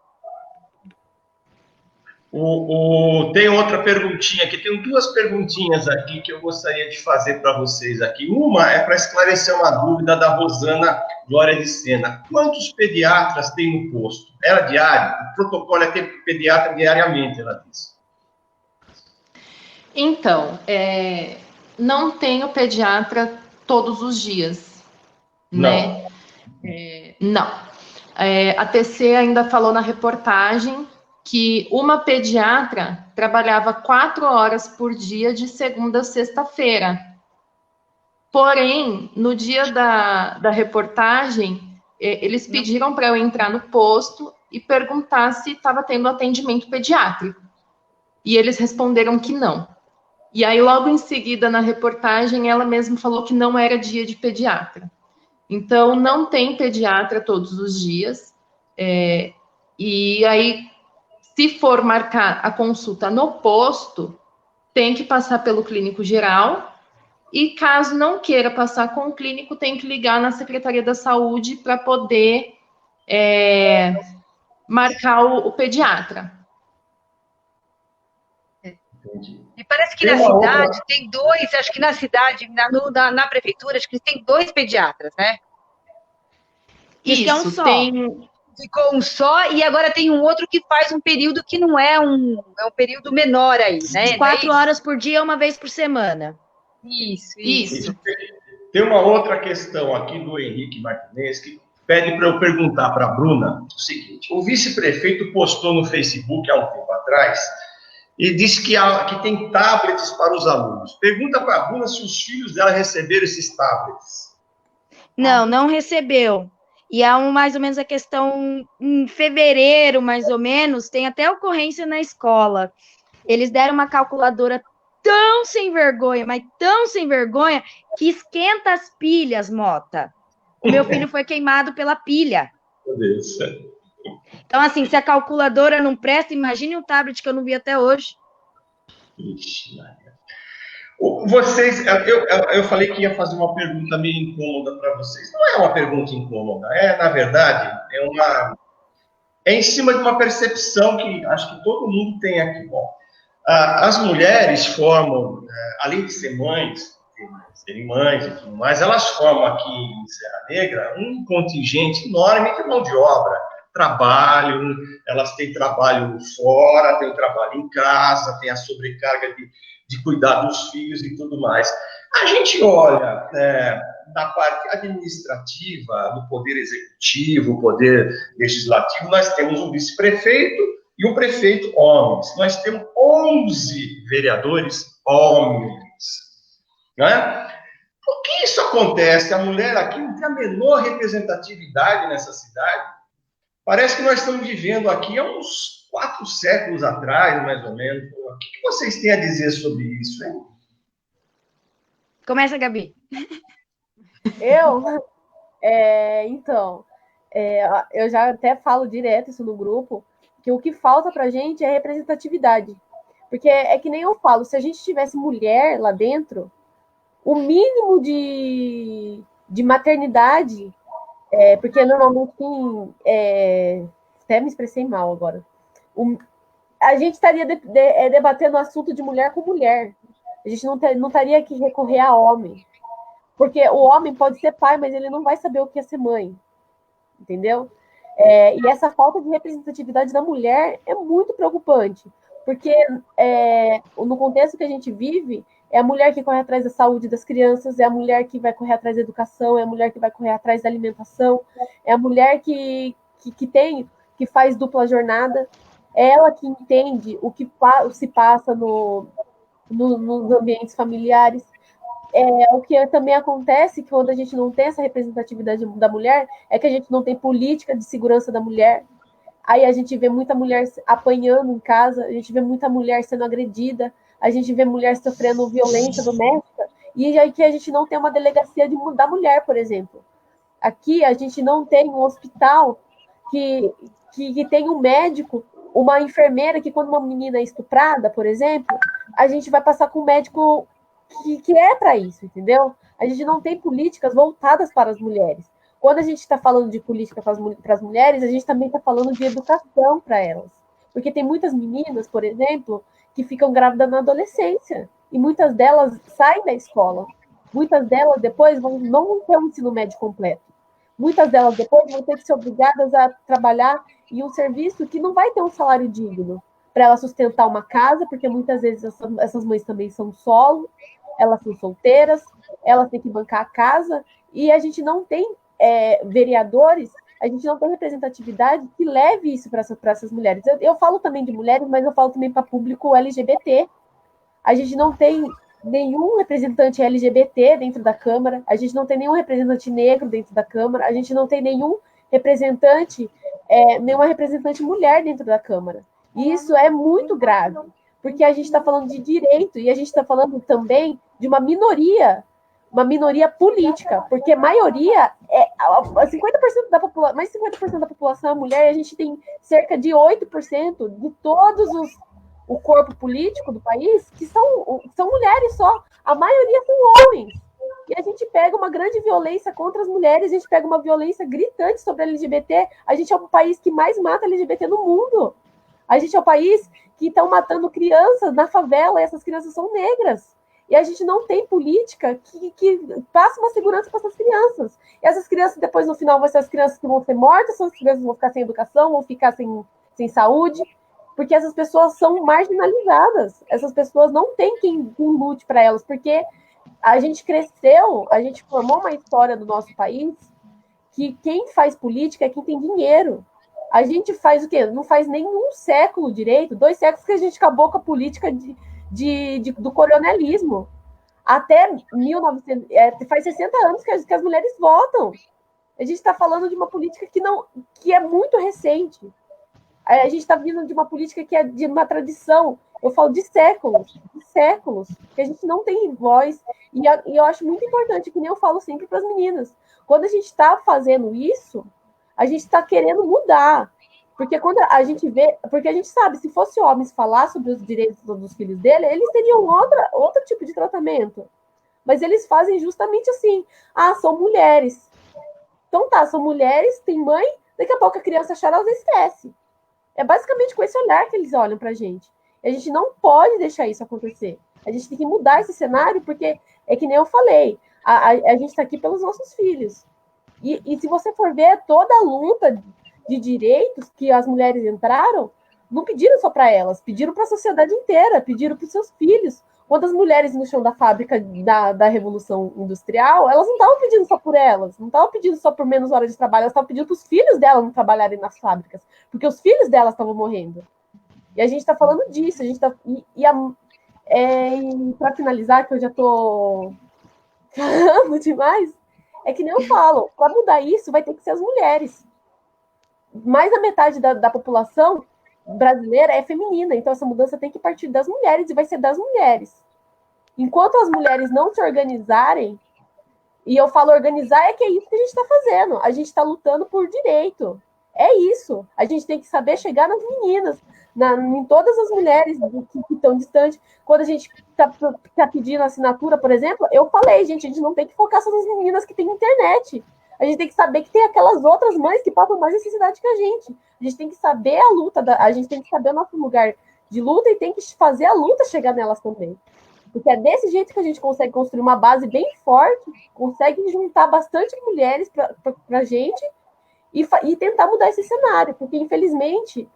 Tem outra perguntinha aqui, tem duas perguntinhas aqui que eu gostaria de fazer para vocês aqui. Uma é para esclarecer uma dúvida da Rosana Glória de Sena. Quantos pediatras tem no posto? Era diário? O protocolo é ter pediatra diariamente, ela disse. Então, não tenho pediatra todos os dias, né? Não. A TC ainda falou na reportagem que uma pediatra trabalhava 4 horas por dia de segunda a sexta-feira. Porém, no dia da reportagem, eles pediram para eu entrar no posto e perguntar se estava tendo atendimento pediátrico. E eles responderam que não. E aí, logo em seguida, na reportagem, ela mesma falou que não era dia de pediatra. Então, não tem pediatra todos os dias. E aí, se for marcar a consulta no posto, tem que passar pelo clínico geral. E caso não queira passar com o clínico, tem que ligar na Secretaria da Saúde para poder marcar o pediatra. Entendi. E parece que na cidade tem dois, acho que na cidade, na prefeitura, acho que tem 2 pediatras, né? Isso, é um só. Ficou um só, e agora tem um outro que faz um período que não é um período menor aí, né? 4 horas por dia, uma vez por semana. Isso. Tem uma outra questão aqui do Henrique Martinez, que pede para eu perguntar para a Bruna o seguinte: o vice-prefeito postou no Facebook há um tempo atrás e disse que tem tablets para os alunos. Pergunta para a Bruna se os filhos dela receberam esses tablets. Não recebeu. E há mais ou menos a questão, em fevereiro, mais ou menos, tem até ocorrência na escola. Eles deram uma calculadora tão sem vergonha, mas tão sem vergonha, que esquenta as pilhas, Mota. O meu filho foi queimado pela pilha. Meu Deus. Então, assim, se a calculadora não presta, imagine um tablet que eu não vi até hoje. Ixi, eu falei que ia fazer uma pergunta meio incômoda para vocês. Não é uma pergunta incômoda, na verdade, é em cima de uma percepção que acho que todo mundo tem aqui. Bom, as mulheres formam, além de serem mães e tudo mais, elas formam aqui em Serra Negra um contingente enorme de mão de obra. Trabalho, elas têm trabalho fora, têm o trabalho em casa, têm a sobrecarga de cuidar dos filhos e tudo mais. A gente olha da parte administrativa, do poder executivo, poder legislativo, nós temos um vice-prefeito e um prefeito homens. Nós temos 11 vereadores homens. Né? Por que isso acontece? A mulher aqui não tem a menor representatividade nessa cidade. Parece que nós estamos vivendo aqui há uns 4 séculos atrás, mais ou menos. O que vocês têm a dizer sobre isso, hein? Começa, Gabi. Então, eu já até falo direto isso no grupo, que o que falta pra gente é representatividade. Porque é que nem eu falo, se a gente tivesse mulher lá dentro, o mínimo de maternidade, porque normalmente até me expressei mal agora, a gente estaria debatendo o assunto de mulher com mulher. A gente não estaria que recorrer a homem. Porque o homem pode ser pai, mas ele não vai saber o que é ser mãe. Entendeu? E essa falta de representatividade da mulher é muito preocupante. Porque no contexto que a gente vive, é a mulher que corre atrás da saúde das crianças, é a mulher que vai correr atrás da educação, é a mulher que vai correr atrás da alimentação, é a mulher que faz dupla jornada, é ela que entende o que se passa nos ambientes familiares. O que também acontece quando a gente não tem essa representatividade da mulher é que a gente não tem política de segurança da mulher. Aí a gente vê muita mulher apanhando em casa, a gente vê muita mulher sendo agredida, a gente vê mulher sofrendo violência doméstica, e aqui a gente não tem uma delegacia da mulher, por exemplo. Aqui a gente não tem um hospital que tem um médico, uma enfermeira que quando uma menina é estuprada, por exemplo, a gente vai passar com um médico que é para isso, entendeu? A gente não tem políticas voltadas para as mulheres. Quando a gente está falando de política para as mulheres, a gente também está falando de educação para elas. Porque tem muitas meninas, por exemplo, que ficam grávidas na adolescência. E muitas delas saem da escola. Muitas delas depois não vão ter um ensino médio completo. Muitas delas depois vão ter que ser obrigadas a trabalhar em um serviço que não vai ter um salário digno para ela sustentar uma casa, porque muitas vezes essas mães também são solo, elas são solteiras, elas têm que bancar a casa, e a gente não tem vereadores, a gente não tem representatividade que leve isso para essas mulheres. Eu falo também de mulheres, mas eu falo também para público LGBT. A gente não tem nenhum representante LGBT dentro da Câmara, a gente não tem nenhum representante negro dentro da Câmara, a gente não tem nenhuma representante mulher dentro da Câmara. E isso é muito grave, porque a gente está falando de direito e a gente está falando também de uma minoria política, porque a maioria 50% da população, mais 50% da população é mulher, e a gente tem cerca de 8% de todos o corpo político do país que são mulheres só. A maioria são homens. E a gente pega uma grande violência contra as mulheres, a gente pega uma violência gritante sobre a LGBT. A gente é o país que mais mata LGBT no mundo. A gente é o país que estão matando crianças na favela, e essas crianças são negras. E a gente não tem política que passe uma segurança para essas crianças. E essas crianças, depois, no final, vão ser as crianças que vão ser mortas, essas crianças vão ficar sem educação, vão ficar sem saúde, porque essas pessoas são marginalizadas. Essas pessoas não têm quem lute para elas, porque a gente cresceu, a gente formou uma história do nosso país que quem faz política é quem tem dinheiro. A gente faz o quê? Não faz nenhum século direito, 2 séculos que a gente acabou com a política do coronelismo. Até 1900, faz 60 anos que as mulheres votam. A gente está falando de uma política que é muito recente. A gente está vindo de uma política que é de uma tradição, eu falo de séculos, que a gente não tem voz. E eu acho muito importante, que nem eu falo sempre para as meninas, quando a gente está fazendo isso, a gente está querendo mudar. Porque quando a gente vê, porque a gente sabe, se fosse homens falar sobre os direitos dos filhos dele, eles teriam outro tipo de tratamento. Mas eles fazem justamente assim. Ah, são mulheres. Então tá, são mulheres, tem mãe, daqui a pouco a criança chora, ela esquece. É basicamente com esse olhar que eles olham pra gente. E a gente não pode deixar isso acontecer. A gente tem que mudar esse cenário, porque é que nem eu falei, a gente está aqui pelos nossos filhos. E se você for ver toda a luta de direitos que as mulheres entraram, não pediram só para elas, pediram para a sociedade inteira, pediram para os seus filhos. Quantas mulheres no chão da fábrica da Revolução Industrial, elas não estavam pedindo só por elas, não estavam pedindo só por menos horas de trabalho, elas estavam pedindo para os filhos delas não trabalharem nas fábricas, porque os filhos delas estavam morrendo. E a gente está falando disso, a gente tá, E para finalizar, que eu já estou falando demais, é que nem eu falo, para mudar isso vai ter que ser as mulheres. Mais da metade da população brasileira é feminina, então essa mudança tem que partir das mulheres e vai ser das mulheres. Enquanto as mulheres não se organizarem, e eu falo organizar, é que é isso que a gente está fazendo. A gente está lutando por direito. É isso. A gente tem que saber chegar nas meninas, em todas as mulheres que estão distantes. Quando a gente está pedindo assinatura, por exemplo, eu falei, gente, a gente não tem que focar só nas meninas que têm internet. A gente tem que saber que tem aquelas outras mães que passam mais necessidade que a gente. A gente tem que saber a luta, a gente tem que saber o nosso lugar de luta e tem que fazer a luta chegar nelas também. Porque é desse jeito que a gente consegue construir uma base bem forte, consegue juntar bastante mulheres para a gente e tentar mudar esse cenário. Porque, infelizmente,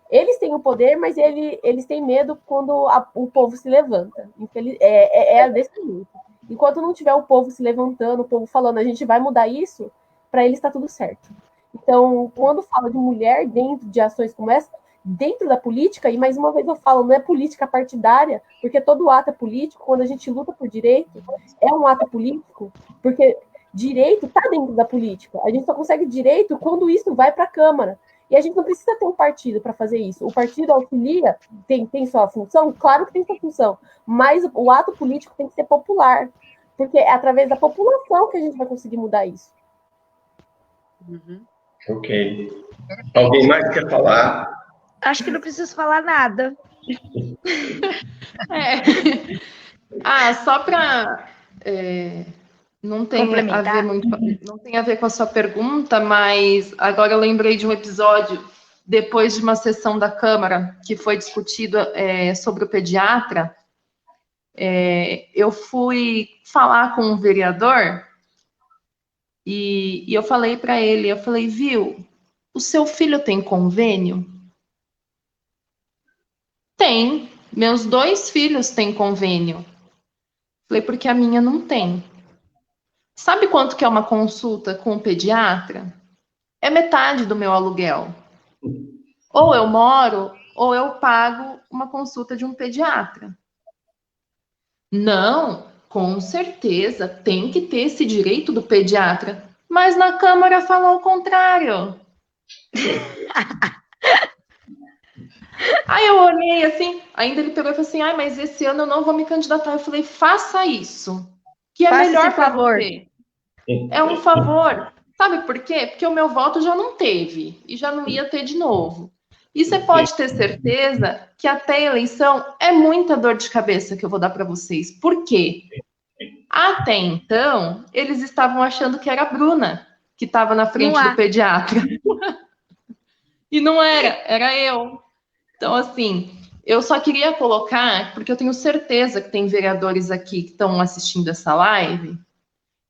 eles têm o poder, mas eles têm medo quando o povo se levanta. É desse jeito. Enquanto não tiver o povo se levantando, o povo falando, a gente vai mudar isso, para eles está tudo certo. Então, quando fala de mulher dentro de ações como essa, dentro da política, e mais uma vez eu falo, não é política partidária, porque todo ato é político, quando a gente luta por direito, é um ato político, porque direito está dentro da política. A gente só consegue direito quando isso vai para a Câmara. E a gente não precisa ter um partido para fazer isso. O partido auxilia, tem sua função? Claro que tem sua função, mas o ato político tem que ser popular, porque é através da população que a gente vai conseguir mudar isso. Uhum. Ok. Alguém mais quer falar? Acho que não preciso falar nada. Só para... não tem a ver com a sua pergunta, mas agora eu lembrei de um episódio, depois de uma sessão da Câmara, que foi discutido sobre o pediatra. Eu fui falar com um vereador e eu falei para ele, viu, o seu filho tem convênio? Tem, meus 2 filhos têm convênio. Falei, porque a minha não tem. Sabe quanto que é uma consulta com o pediatra? É metade do meu aluguel. Ou eu moro, ou eu pago uma consulta de um pediatra. Não, com certeza, tem que ter esse direito do pediatra. Mas na Câmara falou o contrário. Aí eu olhei assim, ainda ele pegou e falou assim, mas esse ano eu não vou me candidatar. Eu falei, faça isso, que é melhor para você. É um favor. Sabe por quê? Porque o meu voto já não teve e já não ia ter de novo. E você pode ter certeza que até a eleição é muita dor de cabeça que eu vou dar para vocês. Por quê? Até então, eles estavam achando que era a Bruna que estava na frente do pediatra. E não era eu. Então, assim, eu só queria colocar, porque eu tenho certeza que tem vereadores aqui que estão assistindo essa live,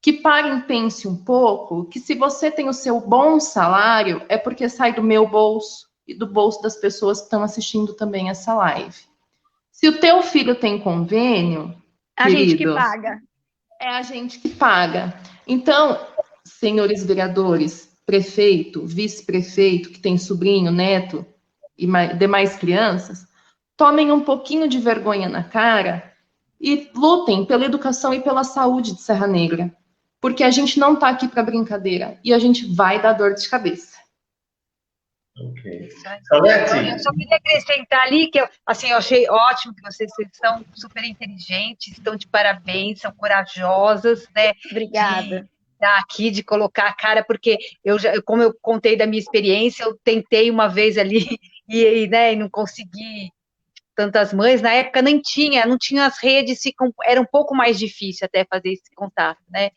que parem e pensem um pouco, que se você tem o seu bom salário, é porque sai do meu bolso e do bolso das pessoas que estão assistindo também essa live. Se o teu filho tem convênio, gente que paga. É a gente que paga. Então, senhores vereadores, prefeito, vice-prefeito, que tem sobrinho, neto e demais crianças, tomem um pouquinho de vergonha na cara e lutem pela educação e pela saúde de Serra Negra. Porque a gente não está aqui para brincadeira e a gente vai dar dor de cabeça. Ok. Eu só queria acrescentar ali que eu achei ótimo que vocês são super inteligentes, estão de parabéns, são corajosas, né? Obrigada. Aqui de colocar a cara, porque como eu contei da minha experiência, eu tentei uma vez ali e não consegui tantas mães, na época não tinha as redes, era um pouco mais difícil até fazer esse contato, né?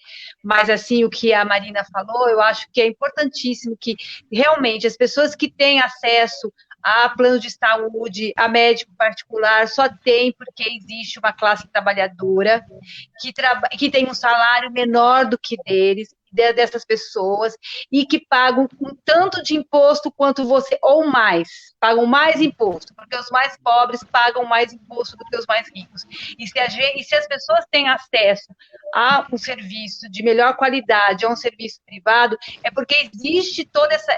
Mas assim, o que a Marina falou, eu acho que é importantíssimo que realmente as pessoas que têm acesso a plano de saúde, a médico particular, só tem porque existe uma classe trabalhadora que tem um salário menor do que dessas pessoas, e que pagam um tanto de imposto quanto você, ou mais, pagam mais imposto, porque os mais pobres pagam mais imposto do que os mais ricos. E se as pessoas têm acesso a um serviço de melhor qualidade, a um serviço privado, é porque existe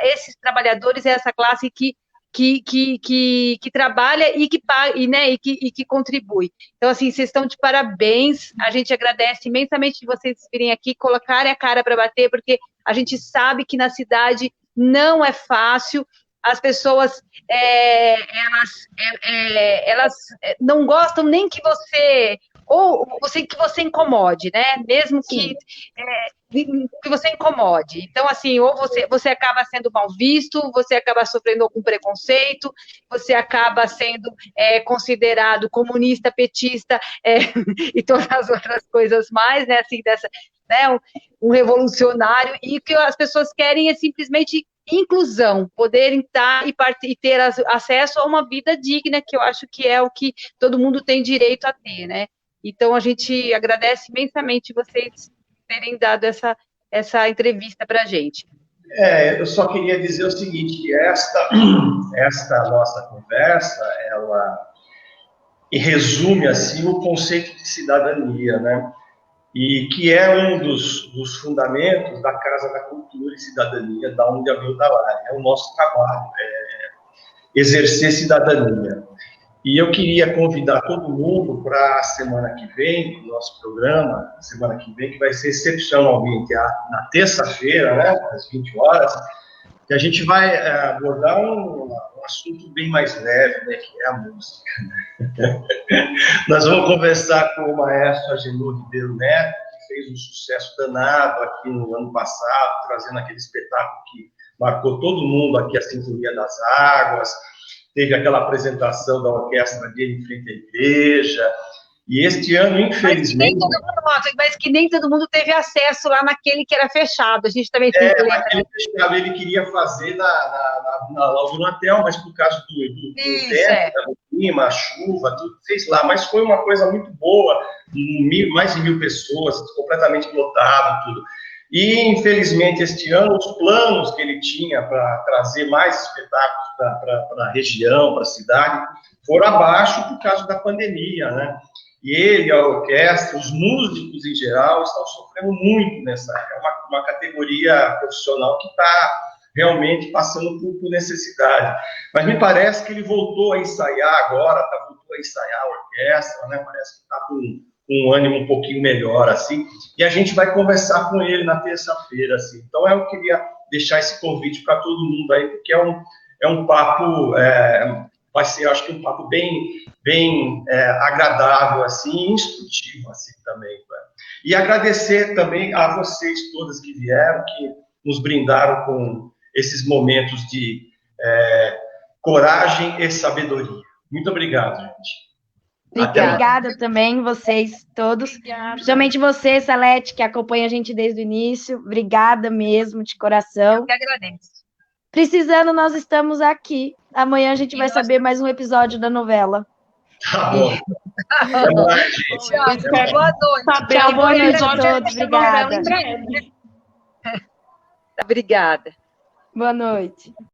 esses trabalhadores, essa classe que que trabalha e que paga, e que contribui. Então, assim, vocês estão de parabéns, a gente agradece imensamente de vocês virem aqui, colocarem a cara para bater, porque a gente sabe que na cidade não é fácil, as pessoas, elas não gostam nem que você incomode, né? Mesmo que você incomode. Então, assim, ou você acaba sendo mal visto, você acaba sofrendo algum preconceito, você acaba sendo considerado comunista, petista, e todas as outras coisas mais, né? Assim, né? Um revolucionário, e o que as pessoas querem é simplesmente inclusão, poderem estar e ter acesso a uma vida digna, que eu acho que é o que todo mundo tem direito a ter, né? Então, a gente agradece imensamente vocês terem dado essa entrevista para a gente. Eu só queria dizer o seguinte, que esta nossa conversa, ela resume, assim, o conceito de cidadania, né? E que é um dos fundamentos da Casa da Cultura e Cidadania da Almo de Abreu Dalari. É o nosso trabalho, exercer cidadania. E eu queria convidar todo mundo para a semana que vem, o nosso programa, semana que vem, que vai ser excepcionalmente na terça-feira, né, às 20 horas, que a gente vai abordar um assunto bem mais leve, né, que é a música. Nós vamos conversar com o maestro Agenor Ribeiro Neto, que fez um sucesso danado aqui no ano passado, trazendo aquele espetáculo que marcou todo mundo aqui, a Sinfonia das Águas. Teve aquela apresentação da orquestra dele em frente à igreja. E este ano, infelizmente... Mas que nem todo mundo teve acesso lá naquele que era fechado. A gente também tem que lembrar. Naquele fechado ele queria fazer na Lauro Natel, mas por causa do tempo, do clima, a chuva, tudo fez lá. Mas foi uma coisa muito boa, mais de 1.000 pessoas, completamente lotado, tudo. E, infelizmente, este ano, os planos que ele tinha para trazer mais espetáculos para a região, para a cidade, foram abaixo por causa da pandemia, né? E ele, a orquestra, os músicos em geral, estão sofrendo muito nessa área. É uma categoria profissional que está realmente passando por necessidade. Mas me parece que ele voltou a ensaiar agora, voltou a ensaiar a orquestra, né? Parece que está com um ânimo um pouquinho melhor, assim. E a gente vai conversar com ele na terça-feira, assim. Então, eu queria deixar esse convite para todo mundo aí, porque é um papo... vai ser, acho que, um papo bem agradável, assim, instrutivo, assim, também. E agradecer também a vocês todas que vieram, que nos brindaram com esses momentos de coragem e sabedoria. Muito obrigado, gente. Obrigada também, vocês todos. Obrigada. Principalmente você, Salete, que acompanha a gente desde o início. Obrigada mesmo, de coração. Eu que agradeço. Precisando, nós estamos aqui. Amanhã a gente vai saber mais um episódio da novela. Tá bom. Até mais, gente. Boa noite. Tchau, boa noite a todos. Obrigada. Obrigada. Boa noite.